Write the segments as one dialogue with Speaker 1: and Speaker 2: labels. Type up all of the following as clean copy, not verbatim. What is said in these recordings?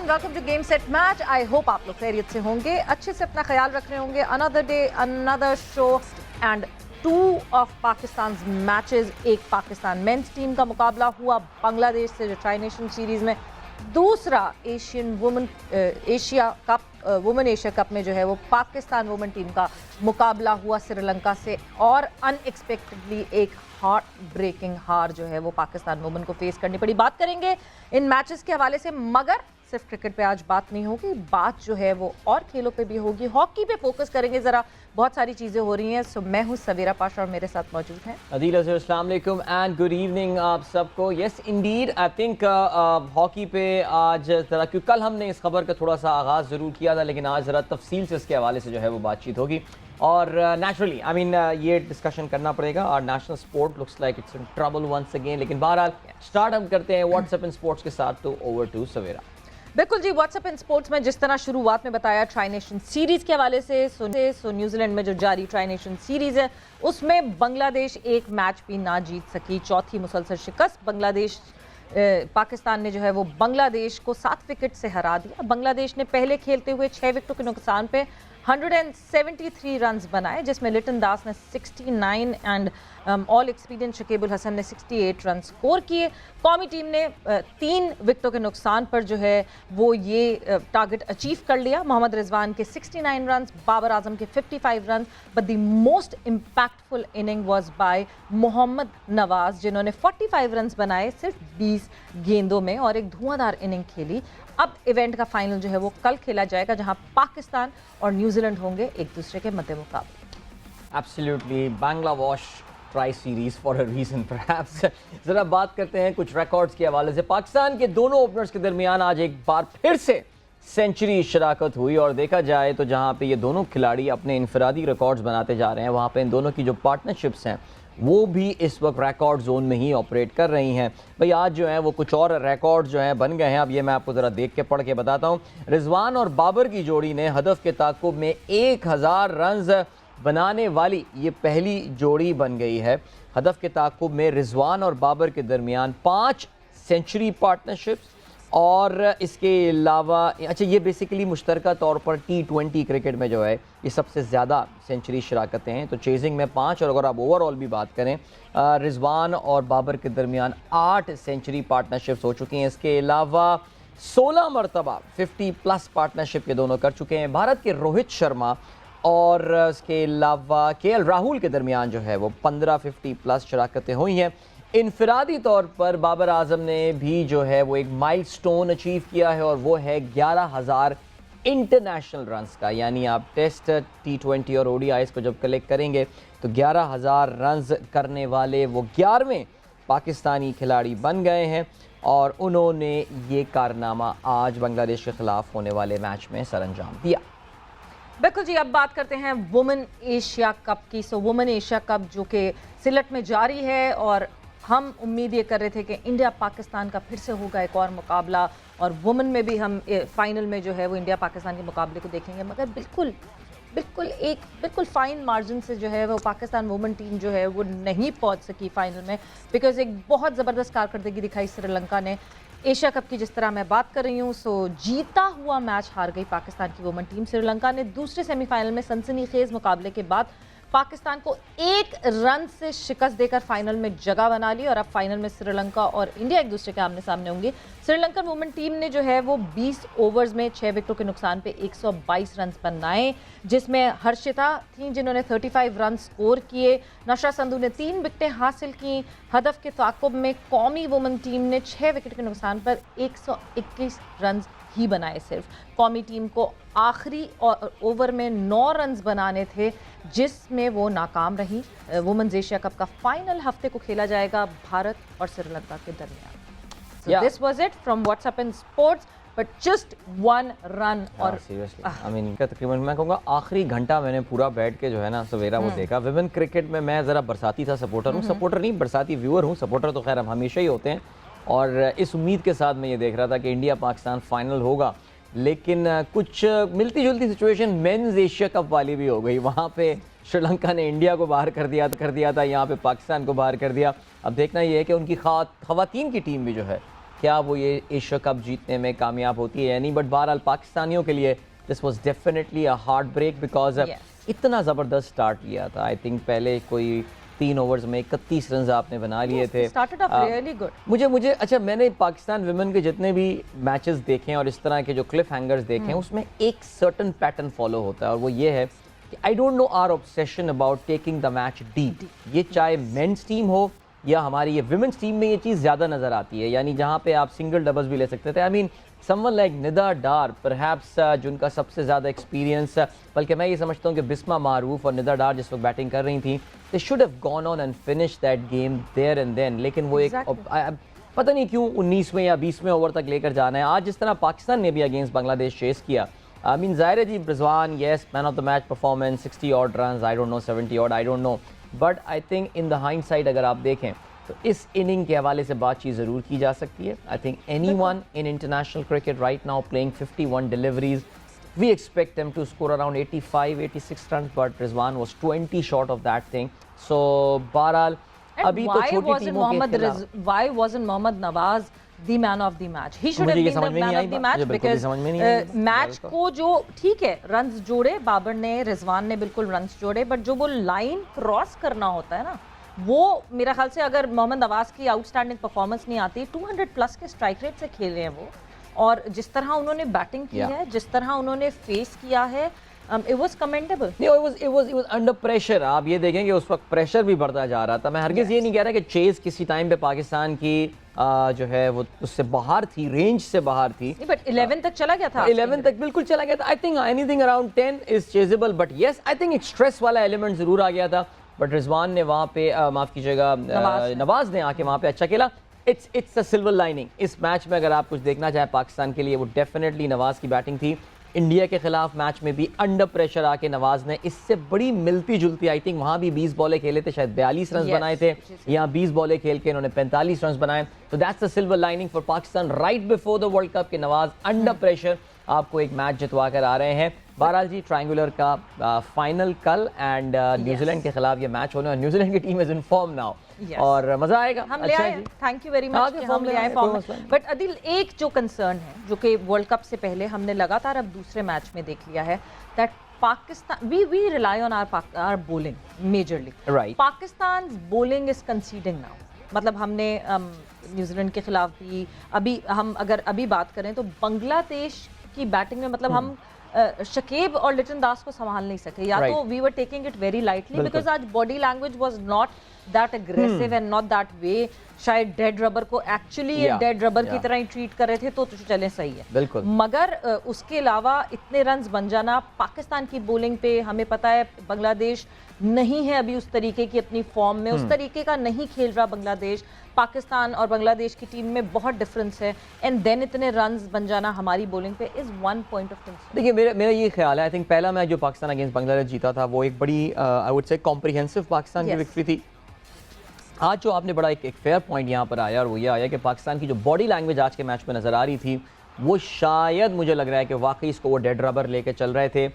Speaker 1: Welcome to game set match. I hope आप लोग खैरियत से होंगे, अच्छे से अपना ख्याल रख रहे होंगे। Another day another show and 2 of Pakistan matches. एक पाकिस्तान मेंस टीम का मुकाबला हुआ बांग्लादेश से जो ट्राई नेशन सीरीज में, दूसरा एशिया कप में जो है वो पाकिस्तान वुमेन टीम का मुकाबला हुआ श्रीलंका से, और अनएक्सपेक्टेडली एक हार्ट ब्रेकिंग हार जो है वो पाकिस्तान वुमेन को फेस करनी पड़ी। बात करेंगे इन मैचेस के हवाले से, मगर सिर्फ क्रिकेट पे आज बात नहीं होगी, बात जो है वो और खेलों पे भी होगी। हॉकी पे फोकस करेंगे ज़रा, बहुत सारी चीज़ें हो रही हैं। सो मैं हूँ सवेरा पाशा और मेरे साथ मौजूद हैं
Speaker 2: अदील अज़हर। अस्सलाम वालेकुम एंड गुड इवनिंग आप सबको। Yes Indeed, I think hockey पे आज ज़रा, क्योंकि कल हमने इस खबर का थोड़ा सा आगाज़ ज़रूर किया था, लेकिन आज ज़रा तफसील से इसके हवाले से जो है वो बातचीत होगी। और नेचुरली आई मीन ये डिस्कशन करना पड़ेगा। और national sport looks like it's in trouble once again. लेकिन बहरहाल स्टार्ट हम करते हैं व्हाट्सएप इन स्पोर्ट्स के साथ। तो ओवर टू सवेरा।
Speaker 1: बिल्कुल जी, व्हाट्सएप इन स्पोर्ट्स में जिस तरह शुरुआत में बताया ट्राई नेशन सीरीज के हवाले से, सो न्यूजीलैंड में जो जारी ट्राई नेशन सीरीज है उसमें बांग्लादेश एक मैच भी ना जीत सकी, चौथी मुसलसल शिकस्त। बांग्लादेश पाकिस्तान ने जो है वो बांग्लादेश को 7 विकेट से हरा दिया। बांग्लादेश ने पहले खेलते हुए 6 विकेटों के नुकसान पे 173 रन्स बनाए, जिसमें लिटन दास ने 69 and all experience Shakibul Hasan ने 68 रन स्कोर किए। कौमी टीम ने 3 विकेटों के नुकसान पर जो है वो ये टारगेट अचीव कर लिया। मोहम्मद रिजवान के 69 रन, बाबर आजम के 55 run, but the most impactful inning was by Mohammad Nawaz, जिन्होंने 45 रन बनाए सिर्फ 20 गेंदों में और एक धुआंधार इनिंग खेली। अब इवेंट का फाइनल जो है वो कल खेला जाएगा, जहां पाकिस्तान और न्यूजीलैंड होंगे एक दूसरे के मद्दे मुकाबले।
Speaker 2: Absolutely, Bangladesh tri series for a reason perhaps. ज़रा बात करते हैं कुछ रिकॉर्ड्स के हवाले से। पाकिस्तान के दोनों ओपनर्स के दरमियान आज एक बार फिर से सेंचुरी शराकत हुई, और देखा जाए तो जहां पे ये दोनों खिलाड़ी अपने इनफरादी रिकॉर्ड्स बनाते जा रहे हैं, वहां पे इन दोनों की जो पार्टनरशिप्स हैं वो भी इस वक्त रिकॉर्ड जोन में ही ऑपरेट कर रही हैं। भाई आज जो है वो कुछ और रिकॉर्ड जो हैं बन गए हैं। अब ये मैं आपको ज़रा देख के पढ़ के बताता हूँ। रिजवान और बाबर की जोड़ी ने हदफ के ताकुब में 1000 रन बनाने वाली ये पहली जोड़ी बन गई है। हदफ के ताकुब में रिजवान और बाबर के दरमियान 5 सेंचुरी पार्टनरशिप्स, और इसके अलावा अच्छा ये बेसिकली मुश्तरका तौर पर T20 क्रिकेट में जो है ये सबसे ज़्यादा सेंचुरी शराकतें हैं। तो चेजिंग में 5, और अगर आप ओवरऑल भी बात करें रिजवान और बाबर के दरमियान 8 सेंचुरी पार्टनरशिप्स हो चुकी हैं। इसके अलावा 16 मरतबा 50+ पार्टनरशिप ये दोनों कर चुके हैं। भारत के रोहित शर्मा और इसके अलावा KL राहुल के दरमियान जो है वो 15 50+ शराकतें हुई हैं। इनफरादी तौर पर बाबर आजम ने भी जो है वो एक माइलस्टोन अचीव किया है, और वो है 11,000 इंटरनेशनल रन्स का। यानी आप टेस्ट T20 और ODIs को जब कलेक्ट करेंगे तो 11,000 रन्स करने वाले वो 11वें पाकिस्तानी खिलाड़ी बन गए हैं, और उन्होंने ये कारनामा आज बांग्लादेश के खिलाफ होने वाले मैच में सरअंजाम दिया।
Speaker 1: बिल्कुल जी, अब बात करते हैं वुमेन एशिया कप की। सो वुमेन एशिया कप जो कि सिलट में जारी है, और हम उम्मीद ये कर रहे थे कि इंडिया पाकिस्तान का फिर से होगा एक और मुकाबला, और वुमेन में भी हम फाइनल में जो है वो इंडिया पाकिस्तान के मुकाबले को देखेंगे। मगर बिल्कुल फाइन मार्जिन से जो है वो पाकिस्तान वुमेन टीम जो है वो नहीं पहुंच सकी फाइनल में, बिकॉज एक बहुत ज़बरदस्त कारकर्दगी दिखाई श्रीलंका ने। एशिया कप की जिस तरह मैं बात कर रही हूँ, सो जीता हुआ मैच हार गई पाकिस्तान की वुमेन टीम। श्रीलंका ने दूसरे सेमीफाइनल में सनसनीखेज मुकाबले के बाद पाकिस्तान को 1 रन से शिकस्त देकर फाइनल में जगह बना ली, और अब फाइनल में श्रीलंका और इंडिया एक दूसरे के आमने सामने होंगे। श्रीलंकन वुमेन टीम ने जो है वो 20 ओवर्स में 6 विकेटों के नुकसान पे 122 रन बनाए, जिसमें हर्षिता थी जिन्होंने 35 रन स्कोर किए। नशा संधू ने 3 विकेटें हासिल की। हदफ के ताकुब में कौमी वुमेन टीम ने 6 विकेट के नुकसान पर 121 रन ही बनाए। सिर्फ कौमी टीम को आखिरी ओवर में 9 रन बनाने थे, जिसमें वो नाकाम रही। वुमेन्स एशिया कप का फाइनल हफ्ते को खेला जाएगा भारत और श्रीलंका के दरमियान। So this was it from WhatsApp in sports, but just 1 run. और
Speaker 2: सीरियसली आई मीन तकरीबन मैं कहूँगा आखिरी घंटा मैंने पूरा बैठ के जो है ना सवेरा वो देखा। विमेन क्रिकेट में मैं ज़रा बरसाती था सपोर्टर हूँ, सपोर्टर नहीं बरसाती व्यूअर हूँ। सपोर्टर तो खैर हम हमेशा ही होते हैं, और इस उम्मीद के साथ मैं ये देख रहा था कि इंडिया पाकिस्तान फाइनल होगा। लेकिन कुछ मिलती जुलती सिचुएशन मेंस एशिया कप वाली भी हो गई। वहाँ पे श्रीलंका ने इंडिया को बाहर कर दिया था, यहाँ पे पाकिस्तान को बाहर कर दिया। अब देखना ये है कि उनकी ख़वातीन की टीम भी जो है क्या वो ये एशिया कप जीतने में कामयाब होती है या नहीं, बट बहरहाल पाकिस्तानियों के लिए this was definitely a heart break because इतना ज़बरदस्त स्टार्ट लिया था। आई थिंक पहले कोई 3 ओवर्स में 31 रन आपने बना लिए थे।
Speaker 1: started off really good.
Speaker 2: मुझे अच्छा, मैंने पाकिस्तान विमेन के जितने भी मैचेस देखे हैं और इस तरह के जो क्लिफ हैंगर्स देखे हैं उसमें एक सर्टन पैटर्न फॉलो होता है और वो ये है कि I don't know our obsession about taking the match deep. ये चाहे मेंस टीम हो या हमारी ये विमेंस टीम में ये चीज़ ज़्यादा नज़र आती है, यानी जहाँ पे आप सिंगल डबल्स भी ले सकते थे। I mean someone like Nida Dar perhaps, जिनका सबसे ज़्यादा एक्सपीरियंस, बल्कि मैं ये समझता हूँ कि बिस्मा मारूफ और निदा डार जिस वक्त बैटिंग कर रही थी, they should have gone on and finish that game there and then, लेकिन वो एक पता नहीं क्यों 19वें या 20वें ओवर तक लेकर जाना है। आज जिस तरह पाकिस्तान ने भी अगेंस्ट बांग्लादेश चेस किया, आई मीन ज़ाहिर है जी, Rizwan yes man of the match performance, 60 odd run, I don't know 70 odd, I don't know, but I think in the hindsight अगर आप देखें तो इस इनिंग के हवाले से बातचीत ज़रूर की जा सकती है। I think anyone in international cricket right now playing 51 deliveries, we expect them to score around 85-86 run, but Rizwan was 20 short of that thing. So बहरहाल अभी तो छोटी टीमों के खिलाफ
Speaker 1: why wasn't Mohammad Nawaz the man of the match? He should have
Speaker 2: मुझे ये
Speaker 1: been
Speaker 2: समझ
Speaker 1: the
Speaker 2: में
Speaker 1: man
Speaker 2: नहीं आई
Speaker 1: of the
Speaker 2: बात,
Speaker 1: match
Speaker 2: मुझे बिल्कुल भी
Speaker 1: because
Speaker 2: समझ में नहीं आई
Speaker 1: मैच को जो ठीक है रन्स जोड़े बाबर ने, रिजवान ने बिल्कुल रन्स जोड़े, बट जो वो लाइन क्रॉस करना होता है ना, वो मेरा ख्याल से अगर मोहम्मद नवाज की आउटस्टैंडिंग परफॉर्मेंस नहीं आती, 200 प्लस के स्ट्राइक रेट से खेल रहे हैं वो, और जिस तरह उन्होंने बैटिंग की है, जिस तरह उन्होंने फेस किया है, it was commendable.
Speaker 2: it was under pressure. आप ये देखें कि उस वक्त प्रेशर भी बढ़ता जा रहा था। मैं हरगिज़ ये नहीं कह रहा कि चेज किसी टाइम पे पाकिस्तान की जो है वो उससे बाहर थी, रेंज से बाहर थी,
Speaker 1: बट 11 तक चला गया था,
Speaker 2: 11 तक बिल्कुल चला गया था। I think anything around 10 is chasable, but yes I think एक स्ट्रेस वाला एलिमेंट जरूर आ गया था, बट रिजवान ने वहाँ पे माफ़ कीजिएगा नवाज ने आके वहाँ पे अच्छा खेला। इट्स अ सिल्वर लाइनिंग इस मैच में। अगर आप कुछ देखना चाहें पाकिस्तान के लिए, वो डेफिनेटली नवाज की बैटिंग थी। इंडिया के खिलाफ मैच में भी अंडर प्रेशर आके नवाज ने इससे बड़ी मिलती जुलती, आई थिंक वहाँ भी 20 बॉलें खेले थे, शायद 42 रन बनाए थे, यहाँ 20 बॉलें खेल के इन्होंने 45 रन बनाए। तो that's the silver lining for Pakistan right before the world cup के नवाज अंडर प्रेशर आपको एक मैच जितवा कर आ रहे हैं। बहरहाल जी, ट्रायंगुलर का फाइनल कल एंड न्यूजीलैंड के खिलाफ ये मैच होने, और न्यूजीलैंड की team is in form now और मजा आएगा।
Speaker 1: हम ले आए, थैंक यू वेरी मच कि हम ले आए फॉर्म में। बट अदिल, एक जो कंसर्न है जो कि वर्ल्ड कप से पहले हमने लगातार अब दूसरे मैच में देख लिया है, that Pakistan we rely on our bowling majorly,
Speaker 2: right.
Speaker 1: Pakistan bowling is conceding now. मतलब हमने न्यूजीलैंड के खिलाफ भी, अभी हम अगर अभी बात करें तो बांग्लादेश की बैटिंग में मतलब हम शकीब और लिटन दास को संभाल नहीं सके, या तो we were taking it very lightly because आज body language was not that aggressive and not that way. शायद डेड रबर को एक्चुअली डेड रबर की तरह ही ट्रीट कर रहे थे, तो चले सही है
Speaker 2: बिल्कुल।
Speaker 1: मगर उसके अलावा इतने रन्स बन जाना, पाकिस्तान की बॉलिंग पे हमें पता है बांग्लादेश नहीं है अभी उस तरीके की अपनी फॉर्म में, उस तरीके का नहीं खेल रहा बांग्लादेश। पाकिस्तान और बांग्लादेश की टीम में बहुत डिफरेंस है, एंड देन इतने रन्स बन जाना हमारी बॉलिंग पे is one point of concern.
Speaker 2: देखिए, मेरा ये ख्याल है, आई थिंक पहला मैच जो पाकिस्तान अगेंस्ट बांग्लादेश जीता था वो एक बड़ी I would say comprehensive Pakistan की विक्ट्री थी। आज जो आपने बड़ा एक फेयर पॉइंट यहाँ पर आया, और वो ये आया कि पाकिस्तान की जो बॉडी लैंग्वेज आज के मैच में नज़र आ रही थी, वो शायद मुझे लग रहा है कि वाकई इसको वो डेड रबर लेके चल रहे थे।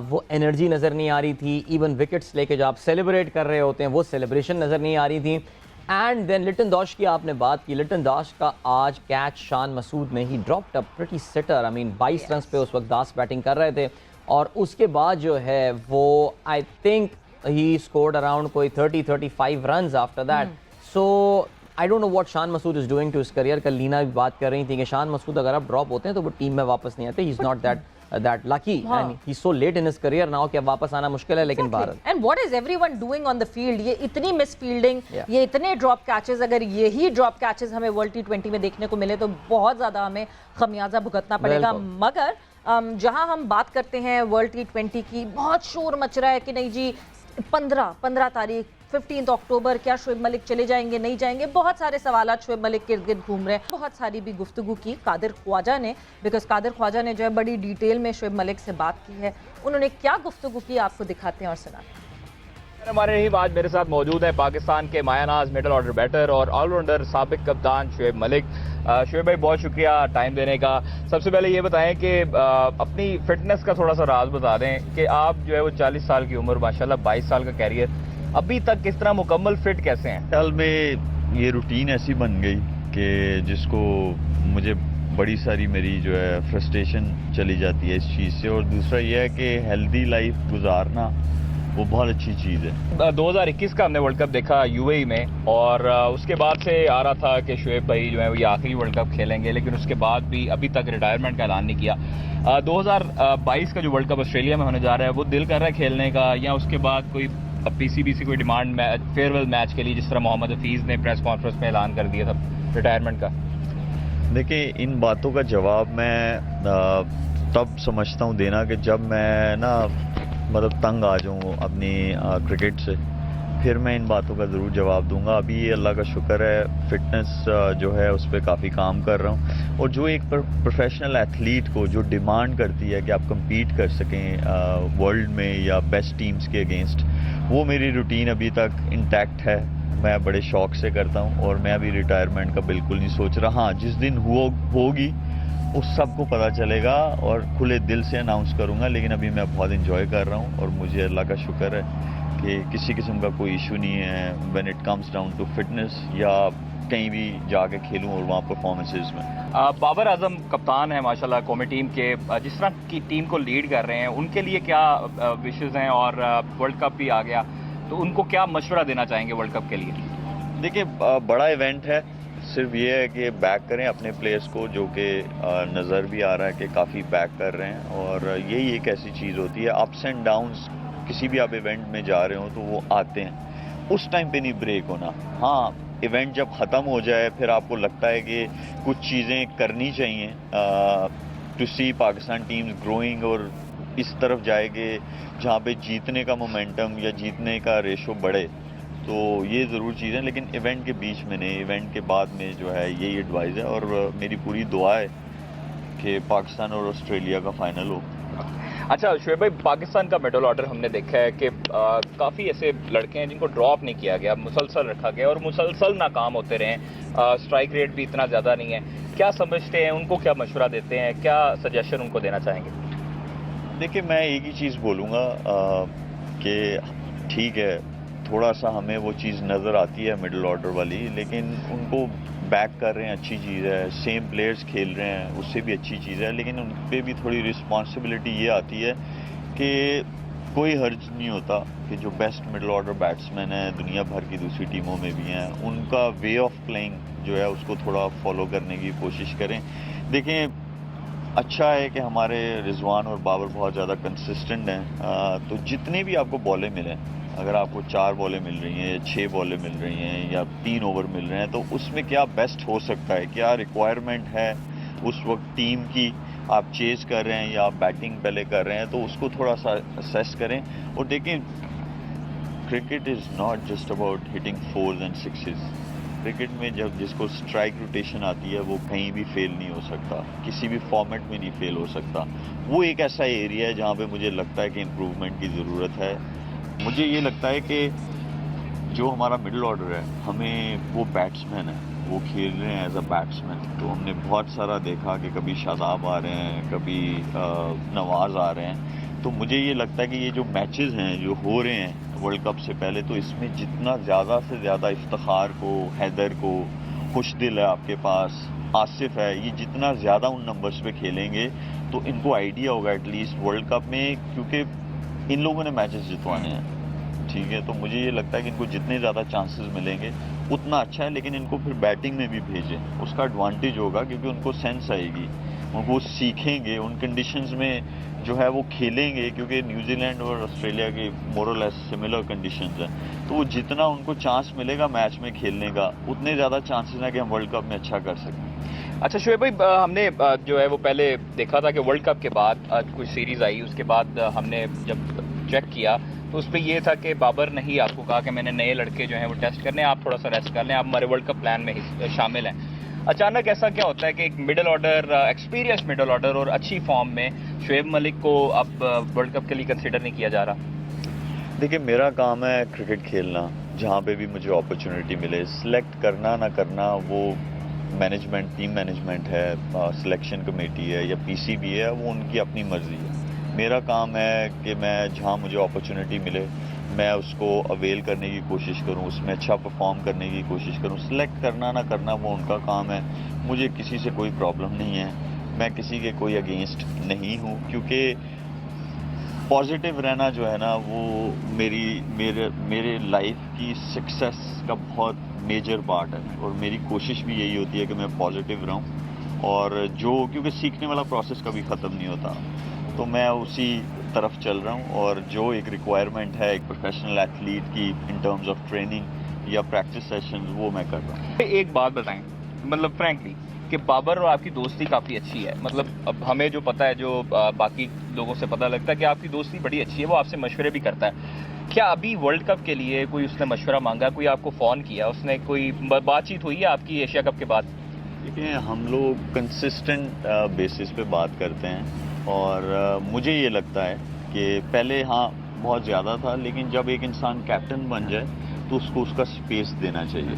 Speaker 2: वो एनर्जी नज़र नहीं आ रही थी, इवन विकेट्स लेके जो आप सेलिब्रेट कर रहे होते हैं वो सेलिब्रेशन नज़र नहीं आ रही थी। एंड देन लिटन दाश की आपने बात की, लिटन दाश का आज कैच शान मसूद ने ही dropped a pretty sitter. I mean 22 run पे उस वक्त दास बैटिंग कर रहे थे, और उसके बाद जो है वो I think he scored around कोई 30-35 run after that. So I don't know what Shan Masood is doing to his career. कल लीना भी बात कर रही थी कि शान मसूद अगर आप ड्रॉप होते हैं तो वो टीम में वापस नहीं आते, he is not that lucky and he's so late in his career now कि अब वापस आना मुश्किल है। लेकिन Bharat,
Speaker 1: and what is everyone doing on the field, ये इतनी मिस फील्डिंग, ये इतने ड्रॉप कैचेस, अगर यही ड्रॉप कैचेस हमें वर्ल्ड T20 में देखने को मिले तो बहुत ज़्यादा हमें खमियाजा भुगतना पड़ेगा। मगर जहां हम बात करते हैं वर्ल्ड T20 की, बहुत शोर मच रहा है कि नहीं जी 15 तारीख 15 अक्टूबर क्या शोएब मलिक चले जाएंगे नहीं जाएंगे, बहुत सारे सवाल शोएब मलिक के इर्द गिर्द घूम रहे हैं। बहुत सारी भी गुफ्तगू की कादिर ख्वाजा ने, बिकॉज कादिर ख्वाजा ने जो है बड़ी डिटेल में शोएब मलिक से बात की है। उन्होंने क्या गुफ्तगू की आपको दिखाते हैं और सुनाते हैं।
Speaker 3: हमारे रही बात, मेरे साथ मौजूद है पाकिस्तान के मायानाज मिडल ऑर्डर बैटर और ऑलराउंडर साबिक कप्तान शोएब मलिक। शोएब भाई, बहुत शुक्रिया टाइम देने का। सबसे पहले ये बताएं कि अपनी फिटनेस का थोड़ा सा राज बता दें कि आप जो है वो 40 साल की उम्र, माशाल्लाह 22 साल का कैरियर, अभी तक किस तरह मुकम्मल फिट कैसे हैं?
Speaker 4: साल में ये रूटीन ऐसी बन गई कि जिसको मुझे बड़ी सारी मेरी जो है फ्रस्ट्रेशन चली जाती है इस चीज़ से, और दूसरा ये है कि हेल्दी लाइफ गुजारना वो बहुत अच्छी चीज़ है।
Speaker 3: 2021 का हमने वर्ल्ड कप देखा यूएई में, और उसके बाद से आ रहा था कि शुएब भाई जो है वो ये आखिरी वर्ल्ड कप खेलेंगे, लेकिन उसके बाद भी अभी तक रिटायरमेंट का ऐलान नहीं किया। 2022 का जो वर्ल्ड कप ऑस्ट्रेलिया में होने जा रहा है, वो दिल कर रहा है खेलने का, या उसके बाद कोई पीसीबी कोई डिमांड फेयरवेल मैच के लिए, जिस तरह मोहम्मद हफीज़ ने प्रेस कॉन्फ्रेंस में ऐलान कर दिया था रिटायरमेंट का?
Speaker 4: देखिए, इन बातों का जवाब मैं तब समझता हूँ देना कि जब मैं ना मतलब तंग आ जाऊँ अपनी क्रिकेट से, फिर मैं इन बातों का ज़रूर जवाब दूंगा। अभी ये अल्लाह का शुक्र है, फिटनेस जो है उस पर काफ़ी काम कर रहा हूँ, और जो एक प्रोफेशनल एथलीट को जो डिमांड करती है कि आप compete कर सकें वर्ल्ड में या बेस्ट टीम्स के अगेंस्ट, वो मेरी रूटीन अभी तक इंटैक्ट है। मैं बड़े शौक से करता हूँ, और मैं अभी रिटायरमेंट का बिल्कुल नहीं सोच रहा। हाँ, जिस दिन होगी उस सबको पता चलेगा और खुले दिल से अनाउंस करूँगा, लेकिन अभी मैं बहुत इंजॉय कर रहा हूँ, और मुझे अल्लाह का शुक्र है कि किसी किस्म का कोई इशू नहीं है when it comes down to fitness, या कहीं भी जाके खेलूँ और वहाँ परफॉर्मेंसेज में।
Speaker 3: बाबर आजम कप्तान है माशाल्लाह कौमी टीम के, जिस तरह की टीम को लीड कर रहे हैं, उनके लिए क्या विशेज़ हैं? और वर्ल्ड कप भी आ गया, तो उनको क्या मशवरा देना चाहेंगे वर्ल्ड कप के लिए?
Speaker 4: देखिए, बड़ा इवेंट है, सिर्फ ये है कि बैक करें अपने प्लेयर्स को, जो कि नज़र भी आ रहा है कि काफ़ी बैक कर रहे हैं, और यही एक ऐसी चीज़ होती है, अप्स एंड डाउन्स किसी भी आप इवेंट में जा रहे हो तो वो आते हैं, उस टाइम पे नहीं ब्रेक होना। हाँ, इवेंट जब ख़त्म हो जाए फिर आपको लगता है कि कुछ चीज़ें करनी चाहिए to see Pakistan teams growing, और इस तरफ जाएंगे जहाँ पे जीतने का मोमेंटम या जीतने का रेशो बढ़े, तो ये ज़रूर चीज़ है। लेकिन इवेंट के बीच में नहीं, इवेंट के बाद में जो है यही एडवाइस है, और मेरी पूरी दुआ है कि पाकिस्तान और ऑस्ट्रेलिया का फाइनल हो।
Speaker 3: अच्छा शुएब भाई, पाकिस्तान का मिडल ऑर्डर हमने देखा है कि काफ़ी ऐसे लड़के हैं जिनको ड्रॉप नहीं किया गया, मुसलसल रखा गया, और मुसलसल नाकाम होते रहे। स्ट्राइक रेट भी इतना ज़्यादा नहीं है। क्या समझते हैं, उनको क्या मशवरा देते हैं, क्या सजेशन उनको देना चाहेंगे?
Speaker 4: देखिए, मैं एक ही चीज़ बोलूँगा कि ठीक है, थोड़ा सा हमें वो चीज़ नज़र आती है मिडिल ऑर्डर वाली, लेकिन उनको बैक कर रहे हैं, अच्छी चीज़ है। सेम प्लेयर्स खेल रहे हैं, उससे भी अच्छी चीज़ है, लेकिन उन पर भी थोड़ी रिस्पॉन्सिबिलिटी ये आती है कि कोई हर्ज नहीं होता कि जो बेस्ट मिडिल ऑर्डर बैट्समैन हैं दुनिया भर की दूसरी टीमों में भी हैं, उनका वे ऑफ प्लेइंग जो है उसको थोड़ा फॉलो करने की कोशिश करें। देखें, अच्छा है कि हमारे रिजवान और बाबर बहुत ज़्यादा कंसिस्टेंट हैं, तो जितने भी आपको बॉलें मिलें, अगर आपको 4 बॉलें मिल रही हैं या 6 बॉलें मिल रही हैं या 3 ओवर मिल रहे हैं, तो उसमें क्या बेस्ट हो सकता है, क्या रिक्वायरमेंट है उस वक्त टीम की, आप चेज कर रहे हैं या आप बैटिंग पहले कर रहे हैं, तो उसको थोड़ा सा असेस करें। और देखें, cricket is not just about hitting 4s and 6s। Cricket में जब जिसको स्ट्राइक रोटेशन आती है वो कहीं भी फेल नहीं हो सकता, किसी भी फॉर्मेट में नहीं फेल हो सकता। वो एक ऐसा एरिया है जहाँ पे मुझे लगता है कि इम्प्रूवमेंट की ज़रूरत है। मुझे ये लगता है कि जो हमारा मिडिल ऑर्डर है, हमें वो बैट्समैन है, वो खेल रहे हैं एज अ बैट्समैन, तो हमने बहुत सारा देखा कि कभी शादाब आ रहे हैं, कभी नवाज आ रहे हैं। तो मुझे ये लगता है कि ये जो मैचेस हैं जो हो रहे हैं वर्ल्ड कप से पहले, तो इसमें जितना ज़्यादा से ज़्यादा इफ्तिखार को, हैदर को, खुशदिल है आपके पास, आसिफ है, ये जितना ज़्यादा उन नंबर्स पे खेलेंगे तो इनको आइडिया होगा एटलीस्ट वर्ल्ड कप में, क्योंकि इन लोगों ने मैचेस जितवाने हैं, ठीक है। तो मुझे ये लगता है कि इनको जितने ज़्यादा चांसेस मिलेंगे उतना अच्छा है, लेकिन इनको फिर बैटिंग में भी भेजें, उसका एडवांटेज होगा, क्योंकि उनको सेंस आएगी, वो सीखेंगे, उन कंडीशंस में जो है वो खेलेंगे, क्योंकि न्यूजीलैंड और ऑस्ट्रेलिया की मोर और लेस सिमिलर कंडीशंस हैं। तो वो जितना उनको चांस मिलेगा मैच में खेलने का, उतने ज़्यादा चांसेस हैं कि हम वर्ल्ड कप में अच्छा कर सकें।
Speaker 3: अच्छा शुएब भाई, हमने जो है वो पहले देखा था कि वर्ल्ड कप के बाद कुछ सीरीज़ आई, उसके बाद हमने जब चेक किया तो उस पर यह था कि बाबर ने ही आपको कहा कि मैंने नए लड़के जो हैं वो टेस्ट करने, आप थोड़ा सा रेस्ट कर लें, आप हमारे वर्ल्ड कप प्लान में शामिल हैं। अचानक ऐसा क्या होता है कि एक middle order, experience middle order और अच्छी फॉर्म में शुएब मलिक को अब वर्ल्ड कप के लिए कंसिडर नहीं किया जा रहा?
Speaker 4: देखिए, मेरा काम है क्रिकेट खेलना, जहाँ पे भी मुझे अपॉर्चुनिटी मिले। सिलेक्ट करना ना करना वो मैनेजमेंट, टीम मैनेजमेंट है, सिलेक्शन कमेटी है या पीसीबी है, वो उनकी अपनी मर्जी है। मेरा काम है कि मैं जहाँ मुझे अपॉर्चुनिटी मिले मैं उसको अवेल करने की कोशिश करूँ, उसमें अच्छा परफॉर्म करने की कोशिश करूँ। सिलेक्ट करना ना करना वो उनका काम है, मुझे किसी से कोई प्रॉब्लम नहीं है, मैं किसी के कोई अगेंस्ट नहीं हूँ, क्योंकि पॉजिटिव रहना जो है ना वो मेरे लाइफ की सक्सेस का बहुत मेजर पार्ट है और मेरी कोशिश भी यही होती है कि मैं पॉजिटिव रहूं और क्योंकि सीखने वाला प्रोसेस कभी ख़त्म नहीं होता, तो मैं उसी तरफ चल रहा हूं और जो एक रिक्वायरमेंट है एक प्रोफेशनल एथलीट की इन टर्म्स ऑफ ट्रेनिंग या प्रैक्टिस सेशंस वो मैं कर रहा हूं।
Speaker 3: एक बात बताएं, मतलब फ्रैंकली कि बाबर और आपकी दोस्ती काफ़ी अच्छी है। मतलब अब हमें जो पता है, जो बाकी लोगों से पता लगता है कि आपकी दोस्ती बड़ी अच्छी है, वो आपसे मशवरे भी करता है। क्या अभी वर्ल्ड कप के लिए कोई उसने मशवरा मांगा, कोई आपको फ़ोन किया, उसने कोई बातचीत हुई है आपकी एशिया कप के बाद?
Speaker 4: देखिए हम लोग कंसिस्टेंट बेसिस पे बात करते हैं और मुझे ये लगता है कि पहले हाँ बहुत ज़्यादा था, लेकिन जब एक इंसान कैप्टन बन जाए तो उसको उसका स्पेस देना चाहिए,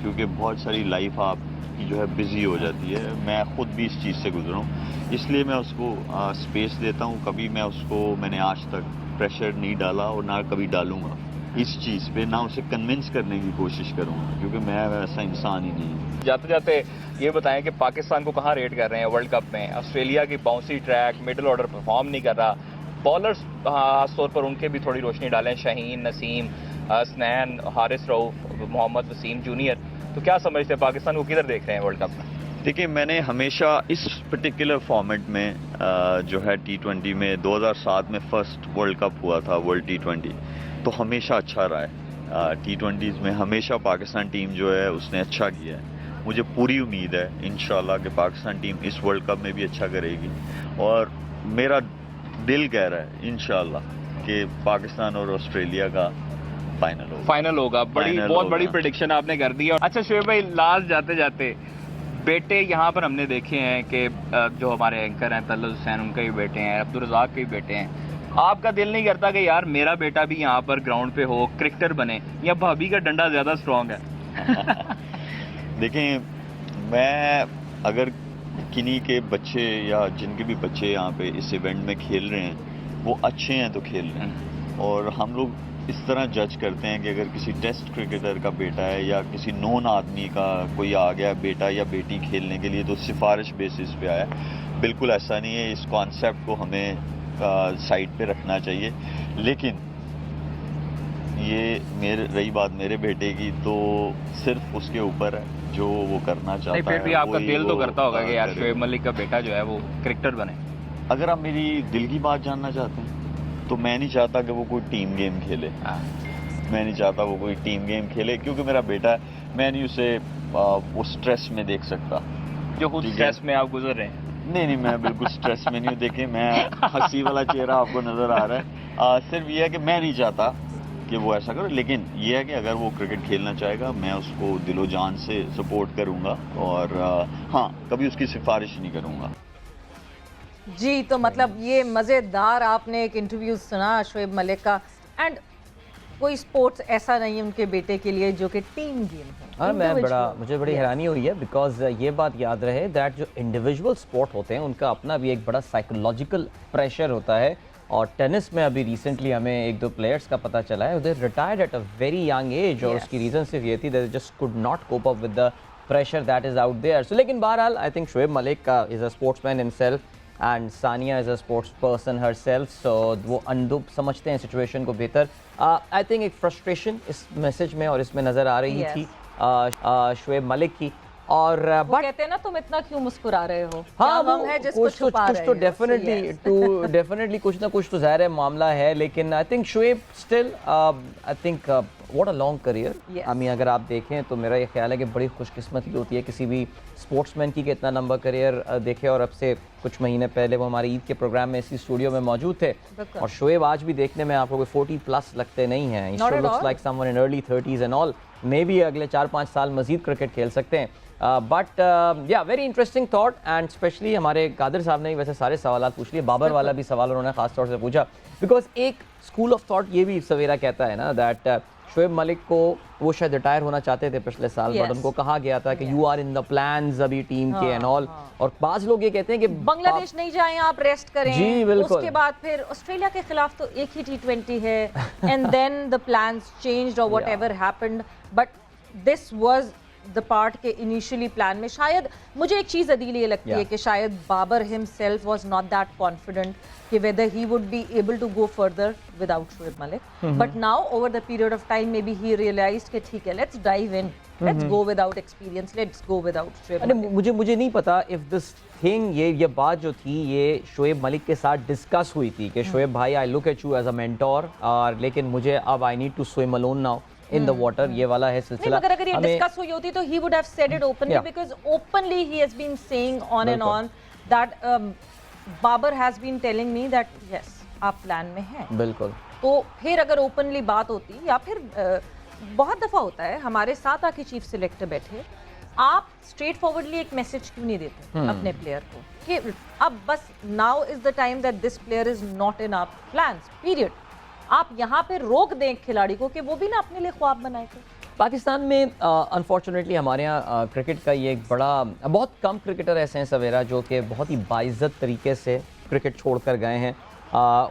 Speaker 4: क्योंकि बहुत सारी लाइफ आपकी जो है बिजी हो जाती है। मैं खुद भी इस चीज़ से गुजरा हूँ, इसलिए मैं उसको स्पेस देता हूँ। कभी मैंने आज तक प्रेशर नहीं डाला और ना कभी डालूंगा इस चीज़ पे, ना उसे कन्विंस करने की कोशिश करूँगा, क्योंकि मैं वैसा इंसान ही नहीं हूँ।
Speaker 3: जाते जाते ये बताएं कि पाकिस्तान को कहाँ रेट कर रहे हैं वर्ल्ड कप में? ऑस्ट्रेलिया की bouncy track, middle order perform नहीं कर रहा, बॉलर्स खास तौर पर उनके भी थोड़ी रोशनी डालें, शाहीन, नसीम, स्नैन, हारिस रऊफ, मोहम्मद वसीम जूनियर, तो क्या समझते हैं पाकिस्तान को किधर देख रहे हैं वर्ल्ड कप में?
Speaker 4: देखिए मैंने हमेशा इस पर्टिकुलर फॉर्मेट में जो है T20 में 2007 में फर्स्ट वर्ल्ड कप हुआ था, वर्ल्ड T20, तो हमेशा अच्छा रहा है। T20s में हमेशा पाकिस्तान टीम जो है उसने अच्छा किया है। मुझे पूरी उम्मीद है इंशाल्लाह कि पाकिस्तान टीम इस वर्ल्ड कप में भी अच्छा करेगी और मेरा दिल कह रहा है इंशाल्लाह कि पाकिस्तान और ऑस्ट्रेलिया का फाइनल होगा।
Speaker 3: बहुत बड़ी प्रेडिक्शन आपने कर दी है। अच्छा शोएब भाई, लास्ट जाते जाते बेटे यहाँ पर हमने देखे हैं कि जो हमारे एंकर हैं तल्लुल हुसैन, उनके भी बेटे हैं, अब्दुल रज़ाक के भी बेटे हैं। आपका दिल नहीं करता कि यार मेरा बेटा भी यहाँ पर ग्राउंड पे हो, क्रिकेटर बने, या भाभी का डंडा ज़्यादा स्ट्रॉन्ग है?
Speaker 4: देखिए मैं अगर किन्हीं के बच्चे या जिनके भी बच्चे यहाँ पे इस इवेंट में खेल रहे हैं वो अच्छे हैं तो खेल रहे हैं, और हम लोग इस तरह जज करते हैं कि अगर किसी टेस्ट क्रिकेटर का बेटा है या किसी नॉन आदमी का कोई आ गया बेटा या बेटी खेलने के लिए तो सिफारिश बेसिस पे आया। बिल्कुल ऐसा नहीं है, इस कॉन्सेप्ट को हमें साइड पे रखना चाहिए। लेकिन ये रही बात मेरे बेटे की, तो सिर्फ उसके ऊपर है जो वो करना चाहता है।
Speaker 3: फिर भी आपका दिल तो करता होगा कि यार शोएब मलिक का बेटा जो है वो क्रिकेटर बने।
Speaker 4: अगर आप मेरी दिल की बात जानना चाहते हैं तो मैं नहीं चाहता कि वो कोई टीम गेम खेले। मैं नहीं चाहता वो कोई टीम गेम खेले, क्योंकि मेरा बेटा है, मैं नहीं उसे वो स्ट्रेस में देख सकता
Speaker 3: जो खुद स्ट्रेस में आप गुजर रहे हैं।
Speaker 4: नहीं, मैं बिल्कुल स्ट्रेस में नहीं हूँ। देखिए मैं हंसी वाला चेहरा आपको नजर आ रहा है। सिर्फ ये है कि मैं नहीं चाहता कि वो ऐसा करे, लेकिन ये है कि अगर वो क्रिकेट खेलना चाहेगा मैं उसको दिलो जान से सपोर्ट करूँगा और हाँ कभी उसकी सिफारिश नहीं करूँगा।
Speaker 1: जी, तो मतलब ये मज़ेदार आपने एक इंटरव्यू सुना शोएब मलिक का, एंड कोई स्पोर्ट्स ऐसा नहीं है उनके बेटे के लिए जो कि टीम गेम है।
Speaker 2: हाँ, मुझे बड़ी हैरानी हुई है, बिकॉज ये बात याद रहे दैट जो इंडिविजुअल स्पोर्ट होते हैं उनका अपना भी एक बड़ा साइकोलॉजिकल प्रेशर होता है। और टेनिस में अभी रिसेंटली हमें एक दो प्लेयर्स का पता चला है, they retired at a very young age, और उसकी रीज़न सिर्फ ये थी that they just could not cope up with the pressure that is out there. So लेकिन बहरहाल आई थिंक शोएब मलिक का is a sportsman himself and Sania is a sports person herself, so वो अनदुब समझते हैं सिचुएशन को बेहतर। आई थिंक एक फ्रस्ट्रेशन इस मैसेज में और इसमें नज़र आ रही थी शोएब मलिक की। और
Speaker 1: वो कहते हैं ना तुम इतना क्यों मुस्कुरा रहे हो,
Speaker 2: हाँ
Speaker 1: वो है जिसको छुपा रहे
Speaker 2: तो डेफिनेटली कुछ ना कुछ तो ज़ाहिर है मामला है। लेकिन आई think Shoaib still I think what a long career. I mean अगर आप देखें तो मेरा ये ख्याल है कि बड़ी खुशकिस्मती होती है किसी भी स्पोर्ट्समैन की कि इतना लंबा करियर देखे। और अब से कुछ महीने पहले वो हमारे ईद के प्रोग्राम में इसी स्टूडियो में मौजूद थे, और शोएब आज भी देखने में आप लोग 40+ लगते नहीं हैं। Looks like someone in early 30s and all. May be अगले 4-5 साल मजीद क्रिकेट खेल सकते हैं। बट या very interesting thought and specially हमारे कादिर साहब ने वैसे सारे सवाल पूछ लिए, बाबर वाला भी सवाल उन्होंने खास तौर से पूछा बिकॉज एक स्कूल ऑफ थॉट ये भी सवेरा कहता है ना दैट शोएब मलिक को वो शायद रिटायर होना चाहते थे पिछले साल, बट उनको कहा गया था कि you are in the plans अभी टीम के एंड ऑल, और बाज लोग ये कहते हैं कि
Speaker 1: बांग्लादेश नहीं जाएं, आप रेस्ट करें।
Speaker 2: जी बिल्कुल।
Speaker 1: उसके बाद फिर ऑस्ट्रेलिया के खिलाफ तो एक ही T20 है and then the plans changed और whatever happened, but this was the part के इनिशियली प्लान में शायद मुझे एक चीज अदील ये लगती है कि शायद Babar himself was not that confident कि whether he would be able to go further without Shoaib Malik, but now over the period of time maybe he realized कि ठीक है, let's dive in, let's go without experience, let's go without Shoaib Malik।
Speaker 2: मुझे नहीं पता if this thing ये बात जो थी ये शोएब मलिक के साथ डिस्कस हुई थी कि शोएब भाई I look at you as a mentor, और लेकिन मुझे अब I need to swim alone now in the water, ये वाला है सिलसिला।
Speaker 1: नहीं, अगर ये डिस्कस हुई होती तो he would have said it openly, because openly he has been saying on and on that Babar has been telling me that yes आप प्लान में हैं।
Speaker 2: बिल्कुल।
Speaker 1: तो फिर अगर ओपनली बात होती, या फिर बहुत दफा होता है हमारे साथ आके चीफ सिलेक्टर बैठे, आप स्ट्रेट फॉरवर्डली एक मैसेज क्यों नहीं देते अपने प्लेयर को कि अब बस now is the time that this player is not in our plans period. आप यहाँ पे रोक दें खिलाड़ी को कि वो भी ना अपने लिए ख्वाब बनाए थे।
Speaker 2: पाकिस्तान में अनफॉर्चुनेटली हमारे यहाँ क्रिकेट का ये एक बड़ा, बहुत कम क्रिकेटर ऐसे हैं सवेरा जो कि बहुत ही बाइज्जत तरीके से क्रिकेट छोड़कर गए हैं।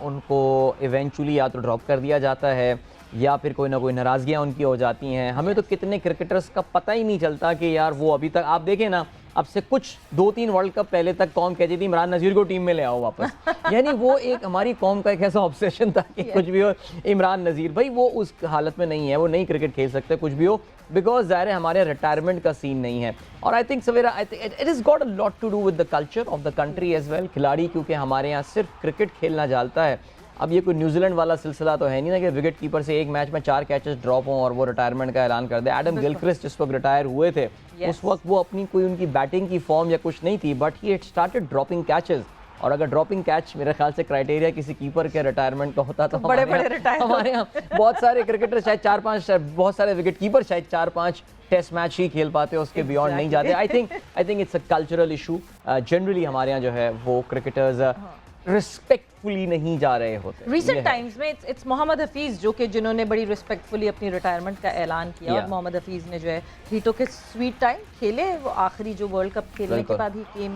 Speaker 2: उनको इवेंचुअली या तो ड्रॉप कर दिया जाता है या फिर कोई ना कोई नाराज़गियाँ उनकी हो जाती हैं। हमें तो कितने क्रिकेटर्स का पता ही नहीं चलता कि यार वो अभी तक, आप देखें ना, अब से कुछ 2-3 वर्ल्ड कप पहले तक कौम कहती थी इमरान नज़ीर को टीम में ले आओ वापस। यानी वो एक हमारी कौम का एक ऐसा ऑब्सेशन था कि कुछ भी हो इमरान नज़ीर, भाई वो उस हालत में नहीं है, वो नहीं क्रिकेट खेल सकते कुछ भी हो, बिकॉज ज़ाहिर है हमारे रिटायरमेंट का सीन नहीं है। और आई थिंक सवेरा it is got a lot to do with the culture of the country as well. खिलाड़ी क्योंकि हमारे यहाँ सिर्फ क्रिकेट खेलना जानता है। अब ये कोई न्यूजीलैंड वाला सिलसिला तो है नहीं ना कि विकेट कीपर से एक मैच में 4 कैचेस ड्रॉप हों और वो रिटायरमेंट का ऐलान कर दे। एडम गिलक्रिस्ट जिस वक्त रिटायर हुए थे उस वक्त वो अपनी कोई उनकी बैटिंग की फॉर्म या कुछ नहीं थी, but he had started dropping catches. और अगर ड्रॉपिंग कैच मेरे ख्याल से क्राइटेरिया किसी कीपर के रिटायरमेंट का होता तो हमारे यहाँ बहुत सारे क्रिकेटर शायद 4-5, बहुत सारे विकेट कीपर शायद 4-5 टेस्ट मैच ही खेल पाते, उसके बियॉन्ड नहीं जाते। I think it's a cultural issue. Generally हमारे यहाँ जो है वो क्रिकेटर्स रिस्पेक्टफुली नहीं जा रहे होते।
Speaker 1: रिसेंट टाइम्स में इट्स मोहम्मद हफीज जो कि जिन्होंने बड़ी रिस्पेक्टफुली अपनी रिटायरमेंट का ऐलान किया, और मोहम्मद हफीज ने जो है ही टुक हिज स्वीट टाइम, खेले वो आखिरी जो वर्ल्ड कप खेलने के बाद ही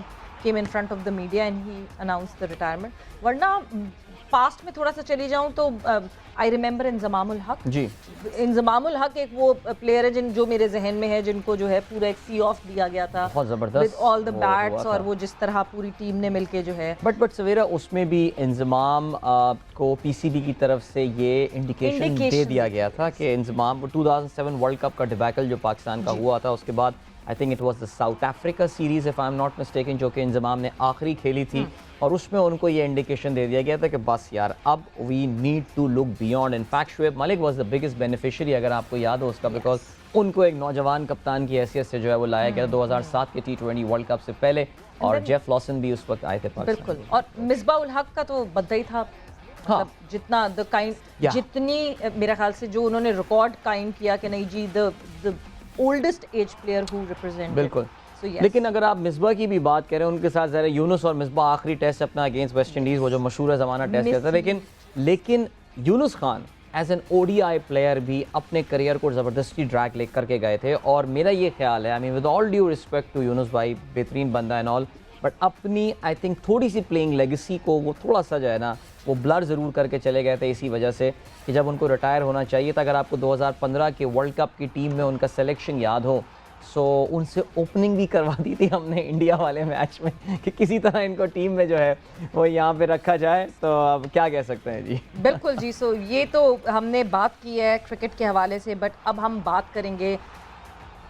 Speaker 1: came in front of the media and he announced the retirement। वरना पास्ट में थोड़ा सा चली जाऊं तो आई रिमेंबर इंजमामुल हक
Speaker 2: जी।
Speaker 1: इंजमामुल हक एक वो प्लेयर है जो मेरे जहन में है, जिनको जो है पूरा एक सी ऑफ दिया गया था
Speaker 2: बहुत जबरदस्त
Speaker 1: विद ऑल द बैट्स, और वो जिस तरह पूरी टीम ने मिलके जो है
Speaker 2: बट सवेरा उसमें भी इंजमाम को पीसीबी की तरफ से ये इंडिकेशन दे दिया गया था कि इंजमाम 2007 वर्ल्ड कप का डिबैकल जो पाकिस्तान का हुआ था, उसके बाद I think it was the south Africa series if I am not mistaken, जो कि इंजमाम ने आखिरी खेली थी, और उसमें उनको ये इंडिकेशन दे दिया गया था कि बस यार अब we need to look beyond. In fact Shoaib Malik was the biggest beneficiary अगर आपको याद हो उसका, बिकॉज उनको एक नौजवान कप्तान की हैसियत से जो है वो लाया गया 2007 के T20 वर्ल्ड कप से पहले, और जेफ लॉसन भी उस वक्त आए थे पाकिस्तान।
Speaker 1: बिल्कुल, और मिसबाह उल हक का तो बद्दा ही था।
Speaker 2: हाँ।
Speaker 1: जितना द काइंड जितनी मेरे ख्याल से जो उन्होंने रिकॉर्ड काइंड किया कि नहीं जी the oldest age player who represent.
Speaker 2: बिल्कुल। लेकिन अगर आप मिसबा की भी बात करें, उनके साथ ज़रा यूनुस और मिसबा आखिरी टेस्ट अपना अगेंस्ट वेस्ट इंडीज़ वो जो मशहूर ज़माना टेस्ट करता है, लेकिन Younis Khan as an ODI player भी अपने करियर को ज़बरदस्ती ड्रैग ले करके गए थे। और मेरा ये ख्याल है, I mean with all due respect to Younis भाई, बेहतरीन बंदा एंड ऑल, बट अपनी आई थिंक थोड़ी सी प्लेइंग लेगेसी को वो थोड़ा सा जो है ना वो ब्लर ज़रूर करके चले गए थे, इसी वजह से कि जब उनको रिटायर होना चाहिए था। अगर आपको 2015 के वर्ल्ड कप की टीम में उनका सिलेक्शन याद हो, सो उनसे ओपनिंग भी करवा दी थी हमने इंडिया वाले मैच में कि किसी तरह इनको टीम में जो है वो यहाँ पे रखा जाए। तो अब क्या कह सकते हैं जी।
Speaker 1: बिल्कुल जी। सो ये तो हमने बात की है क्रिकेट के हवाले से, बट अब हम बात करेंगे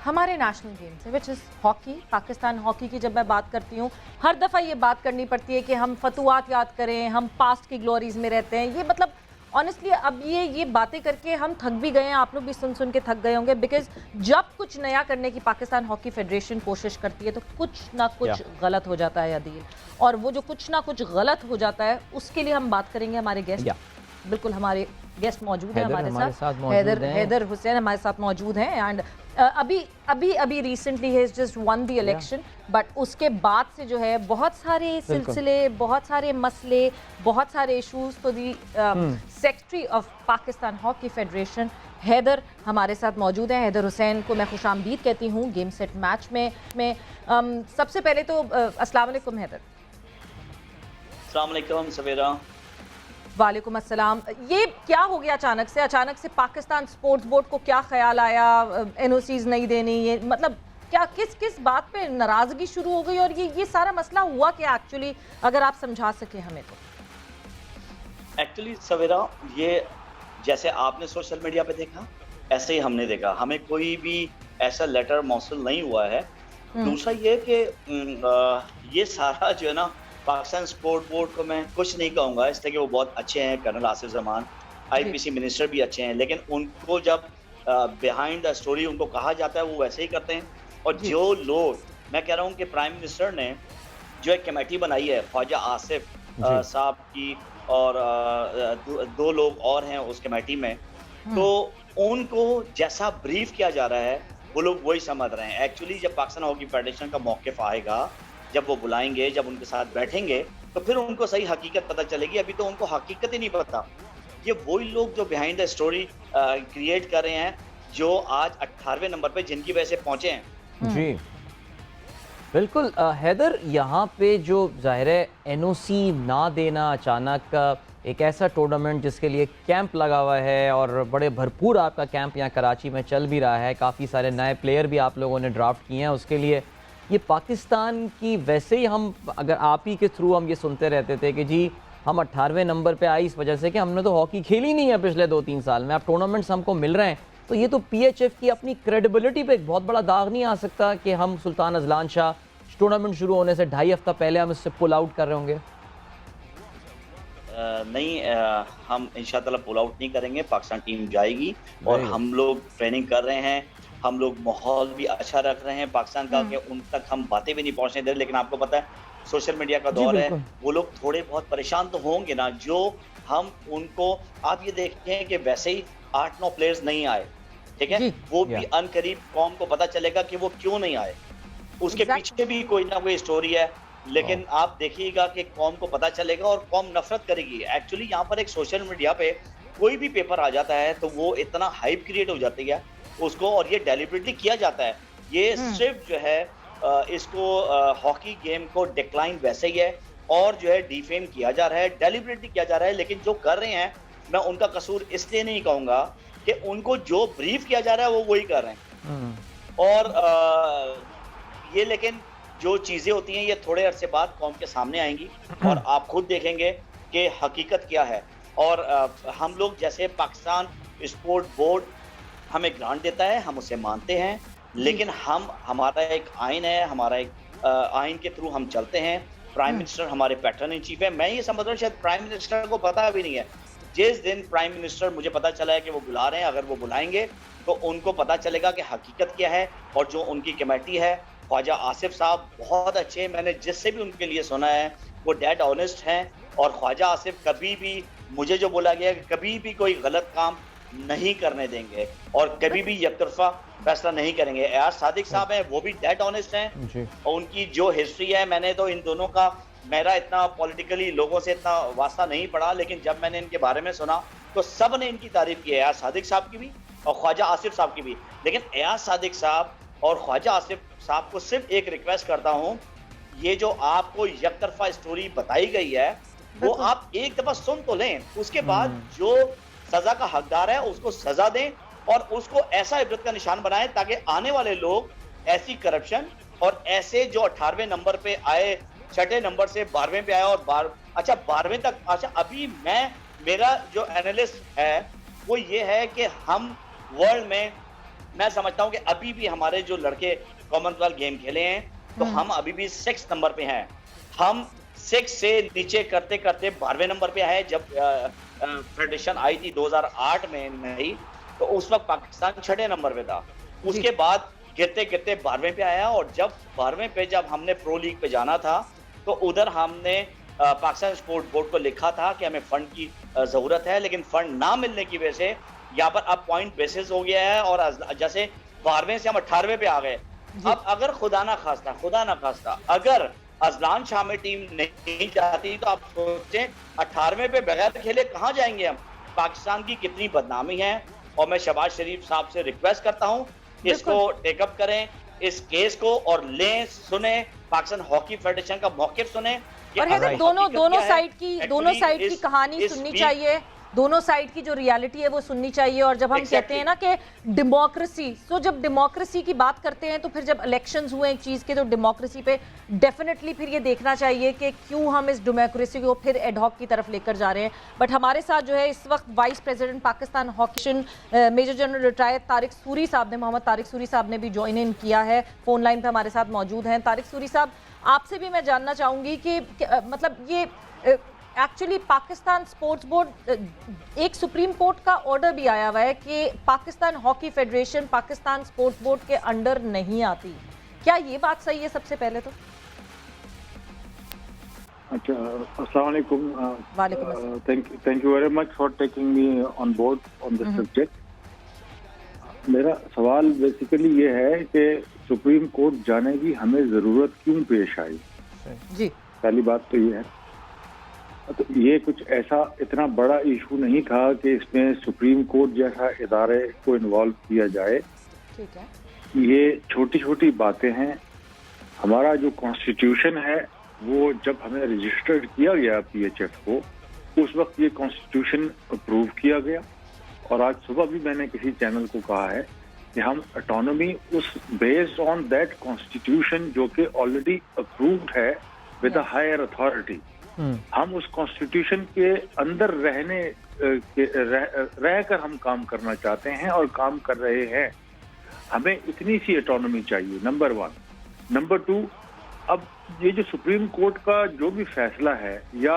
Speaker 1: हमारे नेशनल गेम से, which is hockey. Pakistan hockey की जब मैं बात करती हूँ, हर दफ़ा ये बात करनी पड़ती है कि हम फतुआत याद करें, हम पास्ट की ग्लोरीज में रहते हैं। ये मतलब ऑनेस्टली अब ये बातें करके हम थक भी गए हैं, आप लोग भी सुन के थक गए होंगे, बिकॉज जब कुछ नया करने की पाकिस्तान हॉकी फेडरेशन कोशिश करती है तो कुछ ना कुछ गलत हो जाता है अदील, और वो जो कुछ ना कुछ गलत हो जाता है उसके लिए हम बात करेंगे हमारे गेस्ट। बिल्कुल, हमारे गेस्ट मौजूद हैं हमारे साथ, हैदर हुसैन हमारे साथ मौजूद हैं, एंड अभी recently he just one the election, but उसके बाद से जो है बहुत सारे सिलसिले, बहुत सारे मसले, बहुत सारे इश्यूज। तो the secretary of Pakistan hockey federation Haider हमारे साथ मौजूद हैं। हैदर हुसैन को मैं खुशामदीद कहती हूँ गेम सेट मैच में। सबसे पहले तो अस्सलाम वालेकुम हैदर।
Speaker 5: अस्सलाम वालेकुम सवेरा।
Speaker 1: वालेकुम अस्सलाम। ये क्या हो गया अचानक से पाकिस्तान स्पोर्ट्स बोर्ड को क्या ख्याल आया एनओसीज नहीं देनी? ये मतलब क्या किस बात पे नाराजगी शुरू हो गई और ये सारा मसला हुआ क्या एक्चुअली, अगर आप समझा सके हमें तो।
Speaker 5: एक्चुअली सवेरा, ये जैसे आपने सोशल मीडिया पे देखा ऐसे ही हमने देखा, हमें कोई भी ऐसा लेटर मौसूल नहीं हुआ है। दूसरा ये कि ये सारा जो है ना, पाकिस्तान स्पोर्ट बोर्ड को मैं कुछ नहीं कहूँगा, इसलिए कि वो बहुत अच्छे हैं, colonel Asif Zaman IPC minister भी अच्छे हैं, लेकिन उनको जब बिहाइंड द स्टोरी उनको कहा जाता है वो वैसे ही करते हैं। और जो लोग, मैं कह रहा हूँ कि प्राइम मिनिस्टर ने जो एक कमेटी बनाई है ख्वाजा आसिफ साहब की और दो लोग और हैं उस कमेटी में, तो उनको जैसा ब्रीफ किया जा रहा है वो लोग वही समझ रहे हैं। एक्चुअली जब पाकिस्तान हॉकी फेडरेशन का मौक़िफ़ आएगा, जब वो बुलाएंगे, जब उनके साथ बैठेंगे, तो फिर उनको सही हकीकत पता चलेगी। अभी तो उनको हकीकत ही नहीं पता। ये वही लोग जो बिहाइंड द स्टोरी क्रिएट कर रहे हैं, जो आज 18वें नंबर पे जिनकी वजह से पहुंचे हैं।
Speaker 2: जी बिल्कुल हैदर, यहाँ पे जो ज़ाहिर है एनओसी ना देना अचानक, एक ऐसा टूर्नामेंट जिसके लिए कैंप लगा हुआ है और बड़े भरपूर आपका कैंप यहाँ कराची में चल भी रहा है, काफ़ी सारे नए प्लेयर भी आप लोगों ने ड्राफ्ट किए हैं उसके लिए, ये पाकिस्तान की वैसे ही हम अगर आप ही के थ्रू हम ये सुनते रहते थे कि जी हम 18वें नंबर पे आए इस वजह से कि हमने तो हॉकी खेली नहीं है पिछले 2-3 साल में, अब टूर्नामेंट्स हमको मिल रहे हैं, तो ये तो पीएचएफ की अपनी क्रेडिबिलिटी पे एक बहुत बड़ा दाग नहीं आ सकता कि हम सुल्तान अजलान शाह टूर्नामेंट शुरू होने से 2.5 हफ्ता पहले हम इससे पुल आउट कर रहे होंगे?
Speaker 5: नहीं, हम इंशाअल्लाह पुल आउट नहीं करेंगे। पाकिस्तान टीम जाएगी और हम लोग ट्रेनिंग कर रहे हैं, हम लोग माहौल भी अच्छा रख रहे हैं पाकिस्तान का कि उन तक हम बातें भी नहीं पहुंचने दे रहे। लेकिन आपको पता है सोशल मीडिया का दौर है, वो लोग थोड़े बहुत परेशान तो होंगे ना, जो हम उनको, आप ये देखें कि वैसे ही 8-9 प्लेयर्स नहीं आए, ठीक है, वो भी अनकरीब कौम को पता चलेगा कि वो क्यों नहीं आए, उसके पीछे भी कोई ना कोई स्टोरी है। लेकिन आप देखिएगा कि कौम को पता चलेगा और कौम नफरत करेगी। एक्चुअली यहाँ पर एक सोशल मीडिया पे कोई भी पेपर आ जाता है तो वो इतना हाइप क्रिएट हो जाती है उसको, और ये डेलिबरेटली किया जाता है। ये सिर्फ जो है इसको हॉकी गेम को डिक्लाइन वैसे ही है और जो है डिफेम किया जा रहा है, डेलिबरेटली किया जा रहा है। लेकिन जो कर रहे हैं मैं उनका कसूर इसलिए नहीं कहूँगा कि उनको जो ब्रीफ किया जा रहा है वो वही कर रहे हैं। और ये लेकिन जो चीज़ें होती हैं ये थोड़े अरसे बाद कौम के सामने आएंगी और आप खुद देखेंगे कि हकीकत क्या है। और हम लोग जैसे पाकिस्तान स्पोर्ट बोर्ड हमें ग्रांट देता है, हम उसे मानते हैं, लेकिन हमारा एक आइन है, हमारा एक आइन के थ्रू हम चलते हैं। प्राइम मिनिस्टर हमारे पैटर्न इन चीफ है। मैं ये समझ रहा हूँ शायद प्राइम मिनिस्टर को पता भी नहीं है। जिस दिन प्राइम मिनिस्टर, मुझे पता चला है कि वो बुला रहे हैं, अगर वो बुलाएंगे तो उनको पता चलेगा कि हकीकत क्या है। और जो उनकी कमेटी है, ख्वाजा आसिफ साहब बहुत अच्छे, मैंने जिससे भी उनके लिए सुना है वो डेड ऑनेस्ट हैं। और ख्वाजा आसिफ कभी भी, मुझे जो बोला गया कि कभी भी कोई गलत काम नहीं करने देंगे और कभी भी एकतरफा फैसला नहीं करेंगे। एआर सादिक साहब हैं, वो भी डेड ऑनेस्ट हैं और उनकी जो हिस्ट्री है, मैंने तो इन दोनों का, मेरा इतना पॉलिटिकली लोगों से इतना वास्ता नहीं पड़ा, लेकिन जब मैंने इनके बारे में सुना तो सब ने इनकी तारीफ की है, एआर सादिक साहब की भी और ख्वाजा आसिफ साहब की भी। लेकिन एआर सादिक साहब और ख्वाजा आसिफ साहब को सिर्फ एक रिक्वेस्ट करता हूँ, ये जो आपको एकतरफा स्टोरी बताई गई है वो आप एक दफा सुन तो लें, उसके बाद जो सजा का हकदार है उसको सजा दें और उसको ऐसा इबरत का निशान बनाएं ताकि आने वाले लोग ऐसी करप्शन और ऐसे जो 18वें नंबर पे आए, 6ठे नंबर से 12वें पे आया और 12वें तक, अच्छा अभी मेरा जो एनालिस्ट है वो ये है कि हम वर्ल्ड में, मैं समझता हूं कि अभी भी हमारे जो लड़के कॉमनवेल्थ गेम खेले हैं तो हम अभी भी 6 नंबर पे हैं। हम 6 से नीचे करते करते 12वें नंबर पे आए। जब फेडरेशन आई थी 2008 में नई, तो उस वक्त पाकिस्तान 6ठे नंबर पे था। उसके बाद गिरते गिरते 12वें पे आया और जब 12वें पे जब हमने प्रो लीग पे जाना था तो उधर हमने पाकिस्तान स्पोर्ट बोर्ड को लिखा था कि हमें फंड की ज़रूरत है, लेकिन फंड ना मिलने की वजह से यहाँ पर अब पॉइंट बेसिस हो गया है। और जैसे 12वें से हम 18वें पे आ गए। अब अगर खुदा ना खास्ता अगर अजलान शाह में टीम नहीं जाती तो आप सोचें 18वें पे बगैर खेले कहां जाएंगे हम। पाकिस्तान की कितनी बदनामी है, और मैं शहबाज शरीफ साहब से रिक्वेस्ट करता हूं इसको टेकअप करें, इस केस को, और लें, सुने, पाकिस्तान हॉकी फेडरेशन का मौकिफ सुने।
Speaker 1: और हैदर दोनों साइड की कहानी सुननी चाहिए, दोनों साइड की जो रियलिटी है वो सुननी चाहिए। और जब हम कहते हैं ना कि डेमोक्रेसी, तो जब डेमोक्रेसी की बात करते हैं तो फिर जब इलेक्शंस हुए एक चीज़ के, तो डेमोक्रेसी पे डेफिनेटली फिर ये देखना चाहिए कि क्यों हम इस डेमोक्रेसी को फिर एडहॉक की तरफ लेकर जा रहे हैं। बट हमारे साथ जो है इस वक्त vice president Pakistan hockey major general retired Tariq Suri साहब ने, मोहम्मद तारिक सूरी साहब ने भी ज्वाइन इन किया है, फ़ोन लाइन पर हमारे साथ मौजूद हैं। तारिक सूरी साहब, आपसे भी मैं जानना चाहूँगी कि मतलब ये एक्चुअली पाकिस्तान स्पोर्ट्स बोर्ड, एक सुप्रीम कोर्ट का ऑर्डर भी आया हुआ है कि Pakistan hockey federation Pakistan sports board के अंडर नहीं आती, क्या ये बात सही है? सबसे पहले तो
Speaker 6: अच्छा, अस्सलाम वालेकुम।
Speaker 1: वालेकुम अस्सलाम।
Speaker 6: Thank you very much for taking me on board on this subject. मेरा सवाल बेसिकली ये है कि सुप्रीम कोर्ट जाने की हमें जरूरत क्यों पेश आई?
Speaker 1: जी,
Speaker 6: पहली बात तो ये है। तो ये कुछ ऐसा इतना बड़ा इशू नहीं था कि इसमें सुप्रीम कोर्ट जैसा इदारे को इन्वॉल्व किया जाए।
Speaker 1: ठीक है,
Speaker 6: ये छोटी छोटी बातें हैं। हमारा जो कॉन्स्टिट्यूशन है वो जब हमें रजिस्टर्ड किया गया पीएचएफ को, उस वक्त ये कॉन्स्टिट्यूशन अप्रूव किया गया। और आज सुबह भी मैंने किसी चैनल को कहा है कि हम ऑटोनॉमी उस बेस्ड ऑन दैट कॉन्स्टिट्यूशन जो कि ऑलरेडी अप्रूव्ड है विद अ हायर अथॉरिटी, हम उस कॉन्स्टिट्यूशन के अंदर रहकर हम काम करना चाहते हैं और काम कर रहे हैं। हमें इतनी सी ऑटोनॉमी चाहिए, नंबर 1। नंबर 2, अब ये जो सुप्रीम कोर्ट का जो भी फैसला है या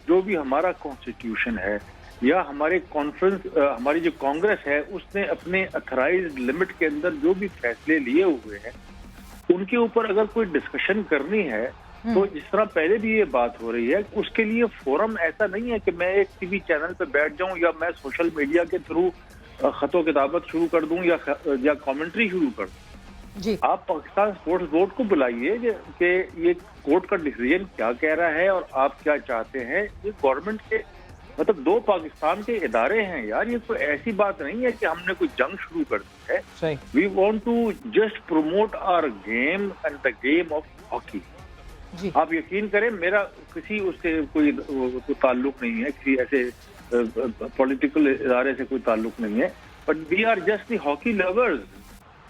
Speaker 6: जो भी हमारा कॉन्स्टिट्यूशन है या हमारे हमारी जो कांग्रेस है उसने अपने अथराइज्ड लिमिट के अंदर जो भी फैसले लिए हुए हैं, उनके ऊपर अगर कोई डिस्कशन करनी है तो जिस तरह पहले भी ये बात हो रही है, उसके लिए फोरम ऐसा नहीं है कि मैं एक टीवी चैनल पे बैठ जाऊं या मैं सोशल मीडिया के थ्रू खतो किताबत शुरू कर दूं या कमेंट्री शुरू कर दूं।
Speaker 1: जी,
Speaker 6: आप पाकिस्तान स्पोर्ट्स बोर्ड को बुलाइए कि ये कोर्ट का डिसीजन क्या कह रहा है और आप क्या चाहते हैं। ये गवर्नमेंट के मतलब दो पाकिस्तान के इदारे हैं यार, ये कोई ऐसी बात नहीं है कि हमने कोई जंग शुरू कर दी है। We want to just promote our game and the game of hockey. आप यकीन करें, मेरा किसी उससे कोई ताल्लुक नहीं है, किसी ऐसे पॉलिटिकल इदारे से कोई ताल्लुक नहीं है, but we are just the hockey lovers.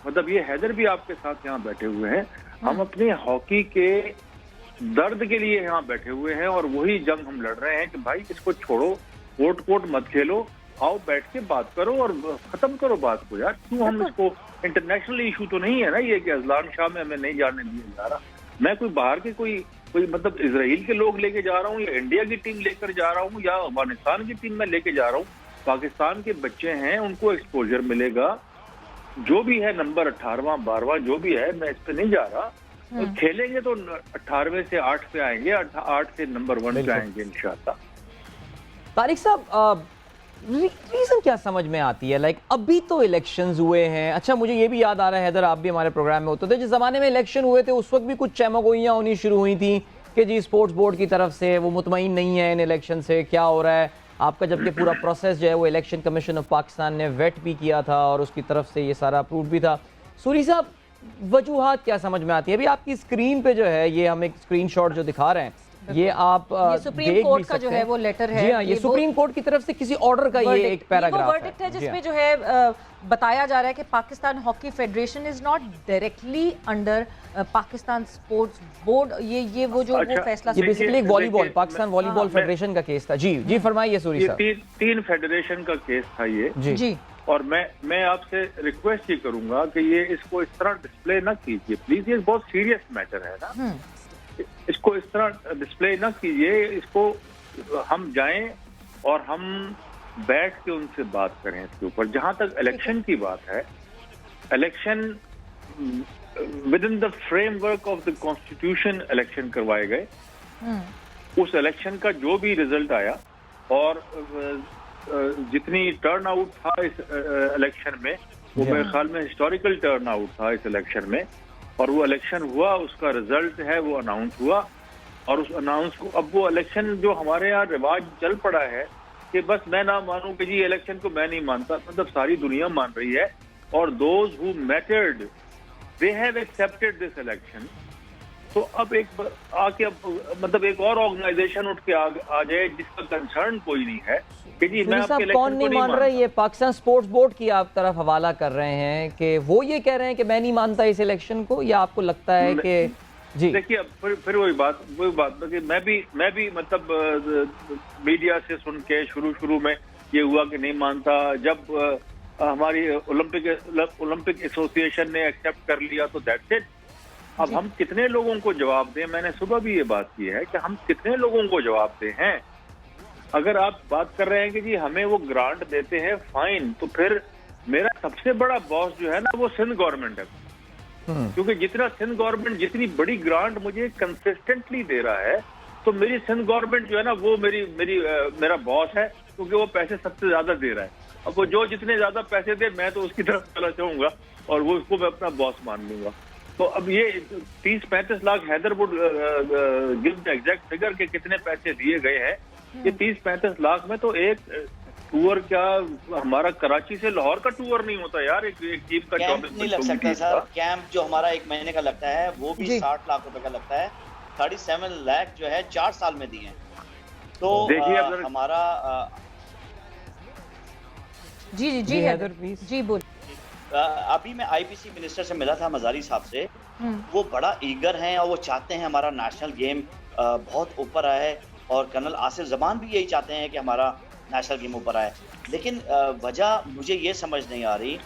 Speaker 6: मतलब ये हैदर भी आपके साथ यहाँ बैठे हुए हैं, हम अपने हॉकी के दर्द के लिए यहाँ बैठे हुए हैं और वही जंग हम लड़ रहे हैं कि भाई इसको छोड़ो, कोर्ट मत खेलो, आओ बैठ के बात करो और खत्म करो बात को यार। क्यों हम इसको, इंटरनेशनल इशू तो नहीं है ना ये कि अजलान शाह में हमें नहीं जाने दिया जा रहा। मैं कोई बाहर के कोई मतलब इजराइल के लोग लेके जा रहा हूँ या इंडिया की टीम लेकर जा रहा हूँ या अफगानिस्तान की टीम में लेके जा रहा हूँ। पाकिस्तान के बच्चे हैं, उनको एक्सपोजर मिलेगा। जो भी है नंबर 18वां 12वां जो भी है, मैं इस पे नहीं जा रहा। तो खेलेंगे तो 18वें से 8 पे आएंगे, 8 से नंबर 1 पे आएंगे इंशाअल्लाह।
Speaker 2: तारिक साहब, रीजन क्या समझ में आती है? लाइक अभी तो इलेक्शंस हुए हैं। अच्छा, मुझे ये भी याद आ रहा है हैदर, आप भी हमारे प्रोग्राम में होते थे, जिस ज़माने में इलेक्शन हुए थे उस वक्त भी कुछ चमगोइयाँ होनी शुरू हुई थी कि जी स्पोर्ट्स बोर्ड की तरफ से वो मुतमईन नहीं है इन इलेक्शन से, क्या हो रहा है आपका, जबकि पूरा प्रोसेस जो है वो इलेक्शन कमीशन ऑफ पाकिस्तान ने वेट भी किया था और उसकी तरफ से ये सारा अप्रूव भी था। सूरी साहब, वजूहात क्या समझ में आती है? अभी आपकी स्क्रीन पे जो है, ये हम एक स्क्रीनशॉट जो दिखा रहे हैं, ये आप
Speaker 1: ये सुप्रीम कोर्ट का जो है वो लेटर है।
Speaker 2: जी हाँ, ये सुप्रीम कोर्ट की तरफ से किसी ऑर्डर का ये एक पैराग्राफ
Speaker 1: वर्डिक्ट है जिसमें जो है बताया जा रहा है कि Pakistan hockey federation is not directly under Pakistan sports board. ये वो जो वो फैसला,
Speaker 2: ये बेसिकली एक वॉलीबॉल, पाकिस्तान वॉलीबॉल फेडरेशन का केस था। जी फरमाइए सूरी साहब।
Speaker 6: 3 फेडरेशन का केस था ये।
Speaker 2: जी,
Speaker 6: और मैं आपसे रिक्वेस्ट ये करूंगा कि ये इसको इस तरह डिस्प्ले ना कीजिए प्लीज, ये बहुत सीरियस मैटर है ना, इसको इस तरह डिस्प्ले ना कीजिए। इसको हम जाएं और हम बैठ के उनसे बात करें इसके ऊपर। जहां तक इलेक्शन की बात है, election with in the framework of the constitution election करवाए गए। उस इलेक्शन का जो भी रिजल्ट आया और जितनी टर्न आउट था इस इलेक्शन में, वो
Speaker 2: जी
Speaker 6: मेरे
Speaker 2: हाँ।
Speaker 6: ख्याल में हिस्टोरिकल टर्न आउट था इस इलेक्शन में, और वो इलेक्शन हुआ, उसका रिजल्ट है वो अनाउंस हुआ, और उस अनाउंस को अब वो इलेक्शन जो हमारे यहाँ रिवाज चल पड़ा है कि बस मैं ना मानूं कि जी इलेक्शन को मैं नहीं मानता, मतलब सारी दुनिया मान रही है, और those who mattered they have accepted this election. तो अब आके मतलब एक और ऑर्गेनाइजेशन उठ के आ जाए जिसका कंसर्न कोई नहीं है कि जी मैं
Speaker 2: सुनील साहब,
Speaker 6: आपके
Speaker 2: कौन
Speaker 6: इलेक्शन को
Speaker 2: नहीं मान रहा?
Speaker 6: मानता।
Speaker 2: ये पाकिस्तान स्पोर्ट्स बोर्ड की आप तरफ हवाला कर रहे हैं कि वो ये कह रहे हैं कि मैं नहीं मानता इस इलेक्शन को, या आपको लगता है कि जी
Speaker 6: देखिए अब फिर वही बात कि मैं भी मतलब मीडिया से सुन के शुरू में ये हुआ कि नहीं मानता, जब हमारी ओलंपिक एसोसिएशन ने एक्सेप्ट कर लिया तो दैट्स इट। अब हम कितने लोगों को जवाब दें? मैंने सुबह भी ये बात की है कि हम कितने लोगों को जवाब दें हैं। अगर आप बात कर रहे हैं कि जी हमें वो ग्रांट देते हैं, फाइन, तो फिर मेरा सबसे बड़ा बॉस जो है ना वो सिंध गवर्नमेंट है, क्योंकि जितना सिंध गवर्नमेंट जितनी बड़ी ग्रांट मुझे कंसिस्टेंटली दे रहा है, तो मेरी सिंध गवर्नमेंट जो है ना वो मेरा बॉस है, क्योंकि वो पैसे सबसे ज्यादा दे रहा है। अब वो जो जितने ज्यादा पैसे दे मैं तो उसकी तरफ चला जाऊंगा और वो उसको मैं अपना बॉस मान लूंगा। तो अब ये 30-35 lakh Haider would give the exact figure के कितने पैसे दिए गए हैं। ये 30-35 लाख में तो एक टूर, क्या हमारा कराची से लाहौर का टूर नहीं होता यार, एक टीम का
Speaker 5: कैंप नहीं लग सकता सर। कैंप जो हमारा 1 महीने का लगता है वो भी 60 लाख रुपए का लगता है। 37 लाख जो है 4 साल में दिए हैं। तो
Speaker 6: देखिए अगर
Speaker 5: हमारा
Speaker 1: जी हैदर प्लीज जी बोल।
Speaker 5: अभी मैं आईपीसी मिनिस्टर से मिला था, मजारी साहब से। वो बड़ा ईगर हैं और वो चाहते हैं हमारा नेशनल गेम बहुत ऊपर आए, और कर्नल आसिफ जमान भी यही चाहते हैं कि हमारा नेशनल गेम ऊपर आए। लेकिन वजह मुझे ये समझ नहीं आ रही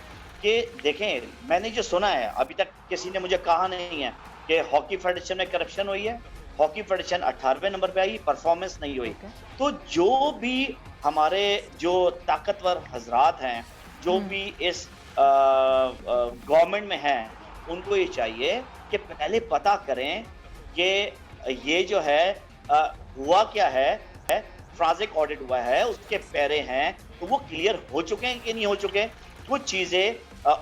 Speaker 5: कि देखें, मैंने जो सुना है अभी तक किसी ने मुझे कहा नहीं है कि हॉकी फेडरेशन में करप्शन हुई है। हॉकी फेडरेशन 18वें नंबर पे आई, परफॉर्मेंस नहीं हुई। तो जो भी हमारे जो ताकतवर हजरात हैं, जो भी इस गवर्नमेंट में हैं, उनको ये चाहिए कि पहले पता करें कि ये जो है हुआ क्या है। फ्रांजिक ऑडिट हुआ है, उसके पैरे हैं, तो वो क्लियर हो चुके हैं कि नहीं हो चुके। कुछ चीजें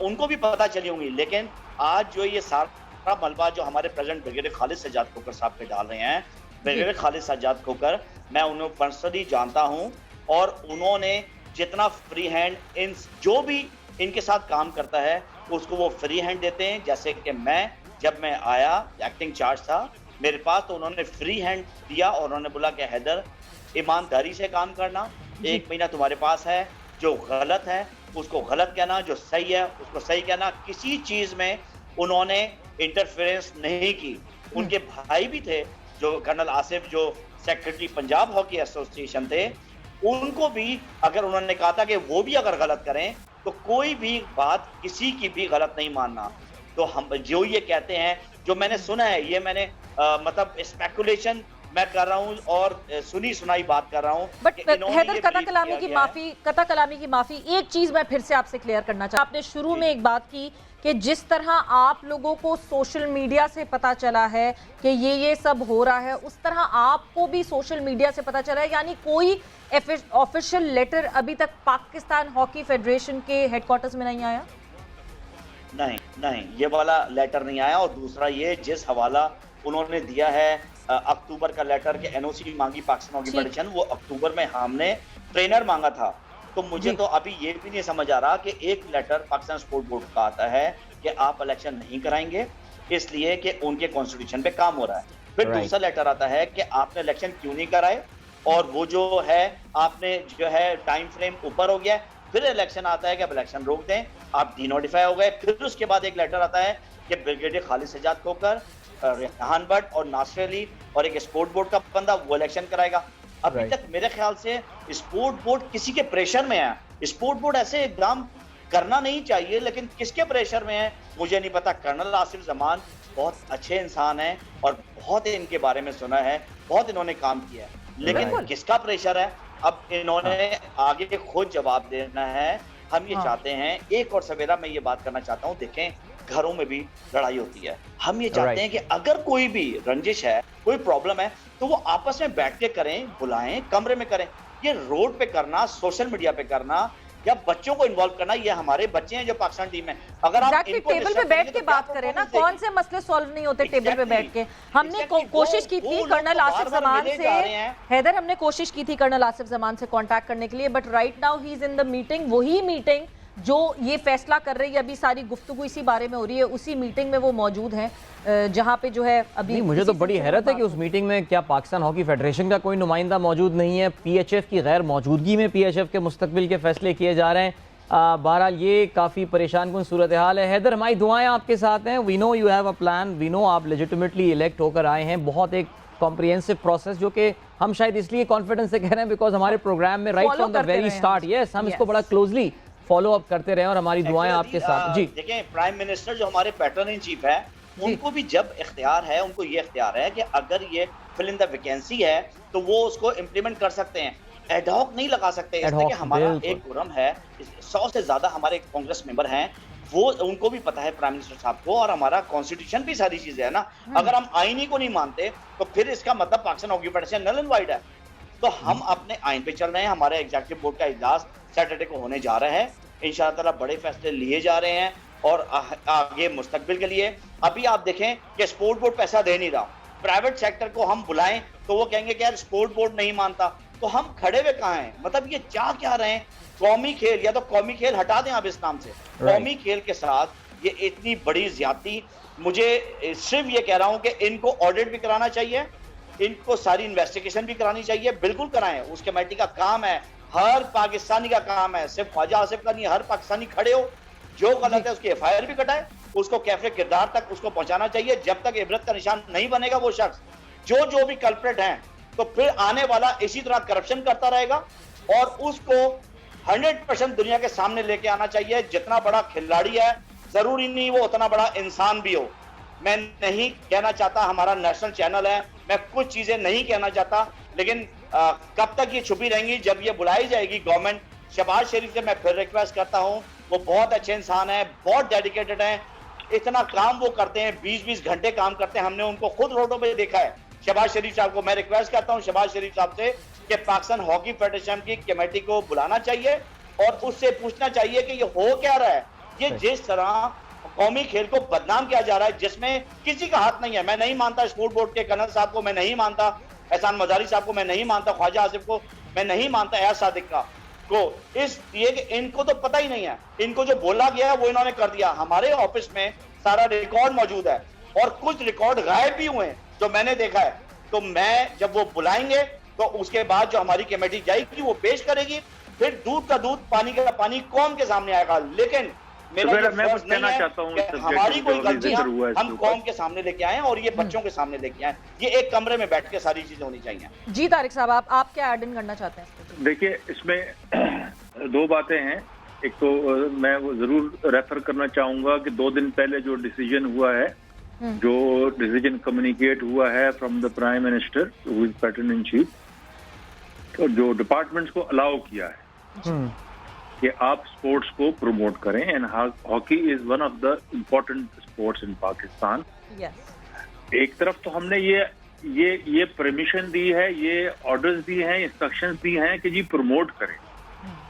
Speaker 5: उनको भी पता चली होंगी, लेकिन आज जो ये सारा मलबा जो हमारे प्रेसिडेंट ब्रिगेडियर खालिद सज्जाद खोकर साहब पे डाल रहे हैं, ब्रिगेडियर खालिद सज्जाद खोकर, मैं उन्हें पर्सनली जानता हूं, और उन्होंने जितना फ्री हैंड इन जो भी इनके साथ काम करता है उसको वो फ्री हैंड देते हैं। जैसे कि जब मैं आया एक्टिंग चार्ज था मेरे पास, तो उन्होंने फ्री हैंड दिया और उन्होंने बोला कि हैदर ईमानदारी से काम करना, 1 महीना तुम्हारे पास है, जो गलत है उसको गलत कहना, जो सही है उसको सही कहना। किसी चीज में उन्होंने इंटरफेरेंस नहीं की। उनके भाई भी थे जो कर्नल आसिफ, जो सेक्रेटरी पंजाब हॉकी एसोसिएशन थे, उनको भी अगर उन्होंने कहा था कि वो भी अगर गलत करें तो कोई भी बात किसी की भी गलत नहीं मानना। तो हम जो ये कहते हैं, जो मैंने सुना है, ये मैंने मतलब स्पेकुलेशन मैं कर रहा हूँ और सुनी सुनाई बात कर रहा हूँ।
Speaker 1: बट हैदर, कता कलामी की माफी, एक चीज मैं फिर से आपसे क्लियर करना चाहता हूँ। आपने शुरू में एक बात की कि जिस तरह आप लोगों को सोशल मीडिया से पता चला है कि ये सब हो रहा है, उस तरह आपको भी सोशल मीडिया से पता चला है, यानी कोई ऑफिशियल लेटर अभी तक पाकिस्तान हॉकी फेडरेशन के हेडक्वार्टर्स में नहीं आया?
Speaker 5: नहीं, ये वाला लेटर नहीं आया। और दूसरा ये, जिस हवाला उन्होंने दिया है अक्टूबर का लेटर के एनओसी मांगी पाकिस्तान हॉकी फेडरेशन, वो अक्टूबर में हमने ट्रेनर मांगा था। तो मुझे तो अभी ये भी नहीं समझ आ रहा कि एक लेटर पाकिस्तान स्पोर्ट बोर्ड का आता है कि आप इलेक्शन नहीं कराएंगे इसलिए कि उनके कॉन्स्टिट्यूशन पे काम हो रहा है। फिर दूसरा लेटर आता है कि आपने इलेक्शन क्यों नहीं कराए, और वो जो है आपने जो है टाइम फ्रेम ऊपर हो गया। फिर इलेक्शन आता है कि आप इलेक्शन रोक दें, आप डिनोटिफाई हो गए। फिर उसके बाद एक लेटर आता है कि ब्रिगेडियर खालिद सज्जाद खोकर, रेहान भट्ट और नासिर अली और एक स्पोर्ट बोर्ड का बंदा वो इलेक्शन कराएगा। अभी तक मेरे ख्याल से स्पोर्ट बोर्ड किसी के प्रेशर में है। स्पोर्ट बोर्ड ऐसे एग्जाम करना नहीं चाहिए, लेकिन किसके प्रेशर में है मुझे नहीं पता। कर्नल आसिफ जमान बहुत अच्छे इंसान हैं और बहुत इनके बारे में सुना है, बहुत इन्होंने काम किया है, लेकिन किसका प्रेशर है अब इन्होंने आगे खुद जवाब देना है। हम ये चाहते हैं, एक और सवेरा मैं ये बात करना चाहता हूँ, देखें घरों में भी लड़ाई होती है। हम ये चाहते हैं कि अगर कोई भी रंजिश है, कोई प्रॉब्लम है, तो वो आपस में बैठ के करें, बुलाएं, कमरे में करें। ये रोड पे करना, सोशल मीडिया पे करना, या बच्चों को इन्वॉल्व करना, ये हमारे बच्चे हैं जो पाकिस्तान टीम में, अगर आप
Speaker 1: एग्जैक्टली
Speaker 5: इनको
Speaker 1: टेबल पे
Speaker 5: डिस्टर्ब
Speaker 1: बैठ
Speaker 5: करेंगे
Speaker 1: के
Speaker 5: तो क्या
Speaker 1: बात करें ना,
Speaker 5: performance
Speaker 1: कौन
Speaker 5: देगी?
Speaker 1: से मसले सॉल्व नहीं होते टेबल पे
Speaker 5: Exactly.
Speaker 1: बैठ के। हमने
Speaker 5: Exactly.
Speaker 1: कोशिश की
Speaker 5: वो
Speaker 1: थी
Speaker 5: लोग
Speaker 1: कर्नल
Speaker 5: तो
Speaker 1: आसिफ
Speaker 5: बार-बार
Speaker 1: जमान
Speaker 5: मिले
Speaker 1: से,
Speaker 5: जा रहे हैं।
Speaker 1: हैदर हमने कोशिश की थी कर्नल आसिफ जमान से कांटेक्ट करने के लिए, but right now he is in the meeting. वही मीटिंग जो ये फैसला कर रही है, अभी सारी गुफ्तगू इसी बारे में हो रही है, उसी मीटिंग में वो मौजूद हैं जहां पे जो है अभी
Speaker 2: नहीं, मुझे तो बड़ी हैरत है कि उस मीटिंग में क्या पाकिस्तान हॉकी फेडरेशन का कोई नुमाइंदा मौजूद नहीं है। पीएचएफ की गैर मौजूदगी में पीएचएफ के मुस्तकबिल के फैसले किए जा रहे हैं। बहरहाल ये काफ़ी परेशान कुन सूरत हाल है। हैदर, हमारी दुआएं आपके साथ हैं। We know you have a plan, we know आप लेजिटिमेटली इलेक्ट होकर आए हैं। बहुत एक कॉम्प्रिहेंसिव प्रोसेस जो कि हम शायद इसलिए कॉन्फिडेंस से कह रहे हैं बिकॉज हमारे प्रोग्राम में right from the very start हम इसको बड़ा क्लोजली फॉलो अप करते रहे और हमारी दुआएं आपके साथ। जी
Speaker 5: देखें, प्राइम मिनिस्टर जो हमारे पैटर्न इन चीफ है, उनको भी जब इख्तियार है, उनको ये इख्तियार है कि अगर ये फिल इन द वैकेंसी है तो वो उसको इम्प्लीमेंट कर सकते हैं, एडहॉक नहीं लगा सकते। इसलिए कि हमारा एक कुरम है, 100 से ज्यादा हमारे कांग्रेस मेंबर हैं, वो उनको भी पता है प्राइम मिनिस्टर साहब को, और हमारा कॉन्स्टिट्यूशन भी सारी चीजें है ना। अगर हम आईन ही को नहीं मानते तो फिर इसका मतलब Pakistan hockey federation null and void है। तो हम अपने आइन पे चल रहे हैं। हमारे एग्जीक्यूटिव बोर्ड का इजलास सैटरडे को होने जा रहा है। इंशाअल्लाह ताला बड़े फैसले लिए जा रहे हैं और आगे मुस्तकबिल के लिए। अभी आप देखें कि स्पोर्ट बोर्ड पैसा दे नहीं रहा, प्राइवेट सेक्टर को हम बुलाएं तो वो कहेंगे कि यार स्पोर्ट बोर्ड नहीं मानता, तो हम खड़े हुए कहाँ हैं? मतलब ये चाह क्या रहे हैं? कौमी खेल, या तो कौमी खेल हटा दें आप इस नाम से, कौमी खेल के साथ ये इतनी बड़ी ज्यादती। मुझे सिर्फ ये कह रहा हूं कि इनको ऑडिट भी कराना चाहिए, इनको सारी इन्वेस्टिगेशन भी करानी चाहिए, बिल्कुल कराएं। उस कमेटी का काम है, हर पाकिस्तानी का काम है, सिर्फ ख्वाजा आसिफ का नहीं, हर पाकिस्तानी खड़े हो, जो गलत है उसकी एफआईआर भी कटाए, उसको कैफे किरदार तक उसको पहुंचाना चाहिए। जब तक इबरत का निशान नहीं बनेगा वो शख्स, जो भी कल्प्रेट हैं, तो फिर आने वाला इसी तरह करप्शन करता रहेगा और उसको 100% दुनिया के सामने लेके आना चाहिए। जितना बड़ा खिलाड़ी है, जरूरी नहीं वो उतना बड़ा इंसान भी हो। मैं नहीं कहना चाहता, हमारा नेशनल चैनल है, मैं कुछ चीजें नहीं कहना चाहता, लेकिन कब तक ये छुपी रहेंगी? जब ये बुलाई जाएगी गवर्नमेंट। शहबाज शरीफ से मैं फिर रिक्वेस्ट करता हूं, वो बहुत अच्छे इंसान है, बहुत डेडिकेटेड है, इतना काम वो करते हैं, 20-20 घंटे काम करते हैं, हमने उनको खुद रोडों पे देखा है। शहबाज शरीफ साहब को मैं रिक्वेस्ट करता हूं, शहबाज शरीफ साहब से, कि पाकिस्तान हॉकी फेडरेशन की कमेटी को बुलाना चाहिए और उससे पूछना चाहिए कि ये हो क्या रहा है। ये जिस तरह कौमी खेल को बदनाम किया जा रहा है, जिसमें किसी का हाथ नहीं है। मैं नहीं मानता स्पोर्ट बोर्ड के कर्नल साहब को, मैं नहीं मानता एहसान मजारी साहब को, मैं नहीं मानता ख्वाजा आसिफ को, मैं नहीं मानता एयाज सादिक को। इसलिए कि इनको तो पता ही नहीं है, इनको जो बोला गया है वो इन्होंने कर दिया। हमारे ऑफिस में सारा रिकॉर्ड मौजूद है और कुछ रिकॉर्ड गायब भी हुए हैं जो मैंने देखा है। तो मैं, जब वो बुलाएंगे तो उसके बाद जो हमारी कमेटी जाएगी वो पेश करेगी, फिर दूध का दूध, पानी का पानी कौम के सामने आएगा। लेकिन मेरा ये फर्ज नहीं है कि हमारी कोई गलतियां हम कौम के सामने लेके आए और ये बच्चों के सामने लेके आए। ये एक कमरे में बैठ के सारी चीजें होनी चाहिए।
Speaker 1: जी तारिक साहब, आप क्या ऐड इन करना चाहते हैं?
Speaker 6: देखिए, इसमें दो बातें हैं। एक तो मैं वो जरूर रेफर करना चाहूंगा कि 2 दिन पहले जो डिसीजन हुआ है, जो डिसीजन कम्युनिकेट हुआ है from the prime minister who is pattern in chief, तो जो डिपार्टमेंट्स को अलाउ किया है कि आप स्पोर्ट्स को प्रमोट करें, and hockey is one of the important sports in Pakistan. एक तरफ तो हमने ये परमिशन दी है, ये ऑर्डर्स दी हैं, इंस्ट्रक्शंस दी हैं कि जी प्रमोट करें।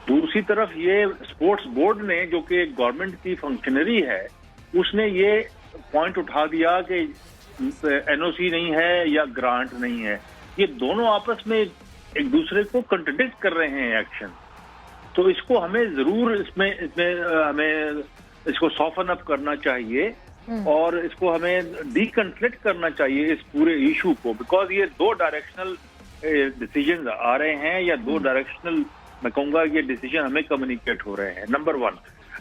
Speaker 6: दूसरी तरफ ये स्पोर्ट्स बोर्ड ने, जो कि गवर्नमेंट की फंक्शनरी है, उसने ये पॉइंट उठा दिया कि एनओसी नहीं है या ग्रांट नहीं है। ये दोनों आपस में एक दूसरे को कंट्रडिक्ट कर रहे हैं एक्शन। तो इसको हमें जरूर इसमें हमें इसको सॉफन अप करना चाहिए और इसको हमें डीकन्फ्लिक्ट करना चाहिए इस पूरे इशू को, बिकॉज ये 2 डायरेक्शनल डिसीजन आ रहे हैं, या 2 डायरेक्शनल, मैं कहूंगा ये डिसीजन हमें कम्युनिकेट हो रहे हैं, नंबर 1।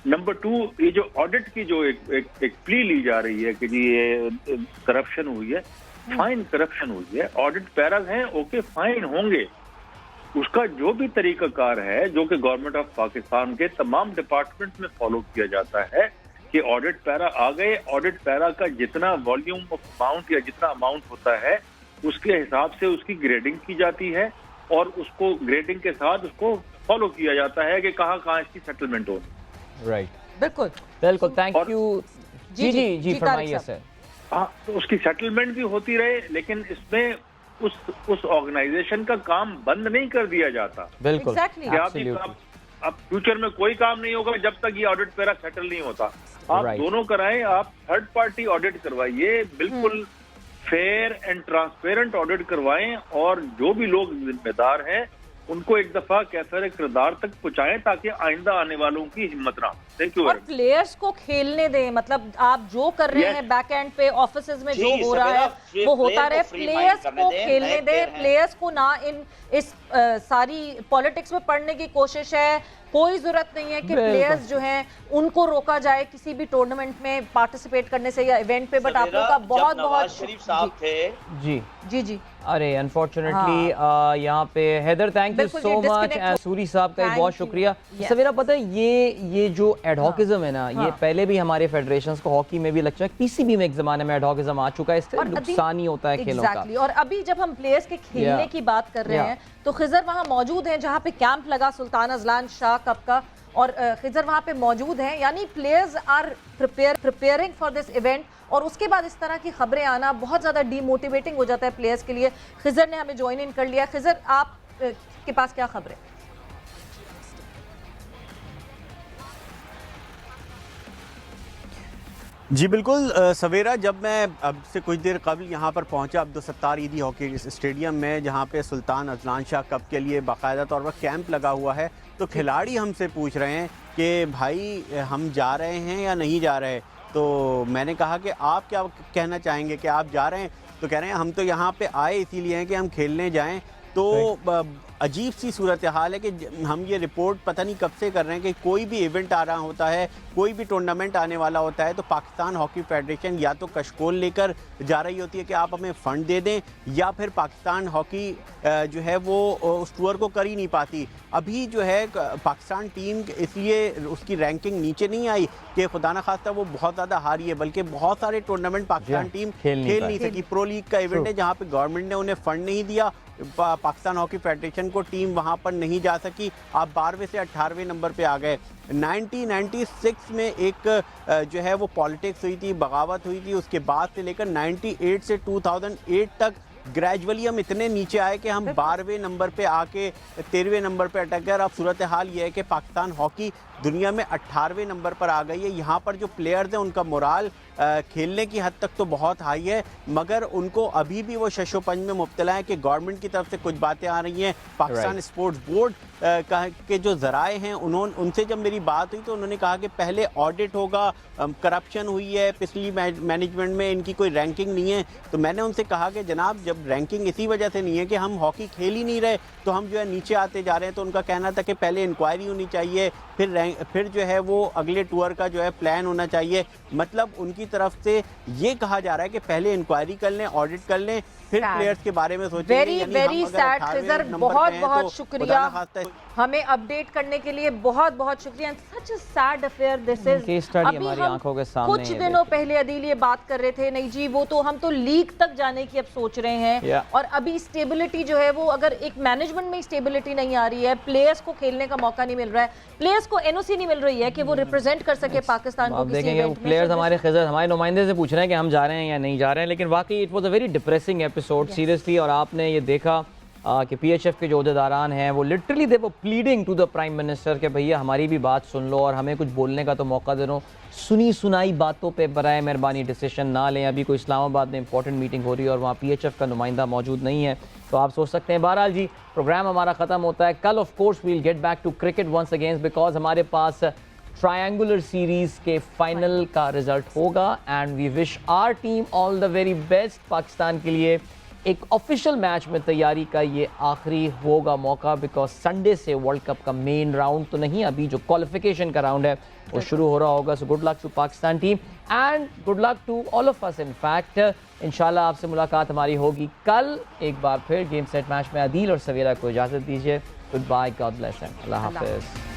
Speaker 6: नंबर 2, ये जो ऑडिट की जो एक प्ली ली जा रही है कि जी ये करप्शन हुई है, फाइन करप्शन हुई है, ऑडिट पैराज हैं, ओके फाइन होंगे, उसका जो भी तरीकाकार है जो कि गवर्नमेंट ऑफ पाकिस्तान के तमाम डिपार्टमेंट में फॉलो किया जाता है कि ऑडिट पैरा आ गए, ऑडिट पैरा का जितना वॉल्यूम ऑफ अमाउंट या जितना अमाउंट होता है उसके हिसाब से उसकी ग्रेडिंग की जाती है और उसको ग्रेडिंग के साथ उसको फॉलो किया जाता है कि कहाँ इसकी सेटलमेंट हो।
Speaker 2: राइट,
Speaker 1: बिल्कुल
Speaker 2: बिल्कुल, थैंक यू। जी फरमाइए सर।
Speaker 6: हाँ, तो उसकी सेटलमेंट भी होती रहे, लेकिन इसमें उस ऑर्गेनाइजेशन का काम बंद नहीं कर दिया जाता।
Speaker 2: बिल्कुल,
Speaker 6: कि अब फ्यूचर में कोई काम नहीं होगा जब तक ये ऑडिट पैरा सेटल नहीं होता। आप
Speaker 2: Right.
Speaker 6: दोनों कराएं, आप थर्ड पार्टी ऑडिट करवाइए, बिल्कुल फेयर एंड ट्रांसपेरेंट ऑडिट करवाएं, और जो भी लोग जिम्मेदार हैं उनको एक दफा कैफे किरदार तक पहुंचाएं ताकि आइंदा आने वालों की हिम्मत ना। Thank you.
Speaker 1: और प्लेयर्स को खेलने दें, मतलब आप जो कर रहे हैं बैक एंड पे ऑफिसेज में जो हो रहा है वो होता रहे, प्लेयर्स को खेलने दें, प्लेयर्स को ना इस सारी पॉलिटिक्स में पढ़ने की कोशिश है। कोई जरूरत नहीं है कि प्लेयर्स जो हैं उनको रोका जाए किसी भी टूर्नामेंट में पार्टिसिपेट करने से या इवेंट पे। बट आप लोगों का बहुत बहुत
Speaker 5: शरीफ साहब थे
Speaker 2: जी
Speaker 1: जी जी
Speaker 2: अरे अनफॉर्चुनेटली यहाँ पे हैदर थैंक यू
Speaker 1: बिल्कुल,
Speaker 2: सो
Speaker 1: ये
Speaker 2: मच
Speaker 1: disconnect
Speaker 2: एंड सूरी साहब का
Speaker 1: Thank
Speaker 2: बहुत
Speaker 1: you.
Speaker 2: शुक्रिया।
Speaker 1: Yes.
Speaker 2: सवेरा पता है ये जो एडहॉकिज्म है ना, ये
Speaker 1: हाँ.
Speaker 2: पहले भी हमारे फेडरेशंस को हॉकी में भी लगता है, पीसीबी में एक जमाने में एडहॉकिज्म आ चुका है, इससे
Speaker 1: और
Speaker 2: नुकसान ही होता है खेलों का।
Speaker 1: Exactly. और अभी जब हम प्लेयर्स के खेलने
Speaker 2: Yeah.
Speaker 1: की बात कर रहे
Speaker 2: Yeah.
Speaker 1: हैं तो खिजर वहाँ मौजूद हैं जहाँ पे कैंप लगा सुल्तान अजलान शाह कप का, और खिजर वहाँ पे मौजूद हैं, यानी players are preparing for this event. और उसके बाद इस तरह की खबरें आना बहुत ज़्यादा डीमोटिवेटिंग हो जाता है प्लेयर्स के लिए। खिजर ने हमें ज्वाइन इन कर लिया। खिजर, आप के पास क्या खबरें?
Speaker 7: जी बिल्कुल सवेरा, जब मैं अब से कुछ देर कबल यहाँ पर पहुँचा अब्दुल सत्तार ईदी हॉकी स्टेडियम में, जहाँ पे सुल्तान अजलान शाह कप के लिए बाकायदा तौर पर कैंप लगा हुआ है, तो खिलाड़ी हमसे पूछ रहे हैं कि भाई हम जा रहे हैं या नहीं जा रहे। तो मैंने कहा कि आप क्या कहना चाहेंगे कि आप जा रहे हैं? तो कह रहे हैं हम तो यहाँ पे आए इसीलिए हैं कि हम खेलने जाएं। तो अजीब सी सूरत हाल है कि हम ये रिपोर्ट पता नहीं कब से कर रहे हैं कि कोई भी इवेंट आ रहा होता है, कोई भी टूर्नामेंट आने वाला होता है, तो पाकिस्तान हॉकी फेडरेशन या तो कशकोल लेकर जा रही होती है कि आप हमें फ़ंड दे दें, या फिर पाकिस्तान हॉकी जो है वो उस टूर को कर ही नहीं पाती। अभी जो है पाकिस्तान टीम इसलिए उसकी रैंकिंग नीचे नहीं आई कि खुदा न खास्ता वो बहुत ज़्यादा हारी है, बल्कि बहुत सारे टूर्नामेंट पाकिस्तान टीम खेल नहीं सकी। प्रो लीग का इवेंट है जहाँ पे गवर्नमेंट ने उन्हें फ़ंड नहीं दिया, पाकिस्तान हॉकी फेडरेशन को टीम वहाँ पर नहीं जा सकी। आप 12वें से 18वें नंबर पे आ गए। 1996 में एक जो है वो पॉलिटिक्स हुई थी, बगावत हुई थी, उसके बाद से लेकर 98 से 2008 तक ग्रेजुअली हम इतने नीचे आए कि हम 12वें नंबर पे आके 13वें नंबर पे अटक गए। अब सूरत हाल ये है कि पाकिस्तान हॉकी दुनिया में 18वें नंबर पर आ गई है। यहाँ पर जो प्लेयर्स हैं उनका मोराल खेलने की हद तक तो बहुत हाई है, मगर उनको अभी भी वो शशोपंज में मुब्तला है कि गवर्नमेंट की तरफ से कुछ बातें आ रही हैं। पाकिस्तान स्पोर्ट्स बोर्ड के जो ज़राए हैं उनसे जब मेरी बात हुई तो उन्होंने कहा कि पहले ऑडिट होगा, करप्शन हुई है पिछली मैनेजमेंट में, इनकी कोई रैंकिंग नहीं है। तो मैंने उनसे कहा कि जनाब जब रैंकिंग इसी वजह से नहीं है कि हम हॉकी खेल ही नहीं रहे तो हम जो है नीचे आते जा रहे हैं। तो उनका कहना था कि पहले इंक्वायरी होनी चाहिए, फिर जो है वो अगले टूर का जो है प्लान होना चाहिए। मतलब उनकी तरफ से ये कहा जा रहा है कि पहले इंक्वायरी कर लें, ऑडिट कर लें, फिर प्लेयर्स के बारे में सोचें।
Speaker 1: वेरी वेरी सैड खिजर, बहुत बहुत शुक्रिया हमें अपडेट करने के लिए, बहुत बहुत शुक्रिया। Such a sad affair this is.
Speaker 2: Case study हमारी आंखों के सामने
Speaker 1: कुछ दिनों पहले अदील ये बात कर रहे थे, नहीं जी वो तो हम तो लीग तक जाने की अब सोच रहे हैं। और अभी स्टेबिलिटी जो है वो, अगर एक मैनेजमेंट में स्टेबिलिटी नहीं आ रही है, प्लेयर्स को खेलने का मौका नहीं मिल रहा है, प्लेयर्स को एनओसी नहीं मिल रही है कि वो रिप्रेजेंट कर सके पाकिस्तान को किसी इवेंट में।
Speaker 2: प्लेयर्स हमारे खिजर हमारे नुमाइंदे से पूछ रहे हैं कि हम जा रहे हैं या नहीं जा रहे हैं, लेकिन वाकई it was a very depressing episode seriously. और आपने ये देखा कि पीएचएफ के जो अहदेदारान हैं वो literally they were pleading to the prime minister कि भैया हमारी भी बात सुन लो और हमें कुछ बोलने का तो मौका दे दो। सुनी सुनाई बातों पे बराए मेहरबानी डिसीजन ना लें। अभी कोई इस्लामाबाद में इंपॉर्टेंट मीटिंग हो रही है और वहाँ पीएचएफ का नुमाइंदा मौजूद नहीं है, तो आप सोच सकते हैं। बहरहाल जी, प्रोग्राम हमारा ख़त्म होता है कल। Of course we'll get back to cricket once again, because हमारे पास ट्रायंगुलर सीरीज़ के फाइनल का रिजल्ट होगा and we wish our team all the very best. Pakistan के लिए एक ऑफिशियल मैच में तैयारी का ये आखिरी होगा मौका, बिकॉज संडे से वर्ल्ड कप का मेन राउंड तो नहीं, अभी जो क्वालिफिकेशन का राउंड है वो शुरू हो रहा होगा। So good luck to Pakistan team and good luck to all of us. In fact इंशाल्लाह आपसे मुलाकात हमारी होगी कल एक बार फिर गेम सेट मैच में। अदील और सवेरा को इजाज़त दीजिए। Good bye, God bless and अल्लाह हाफिज़।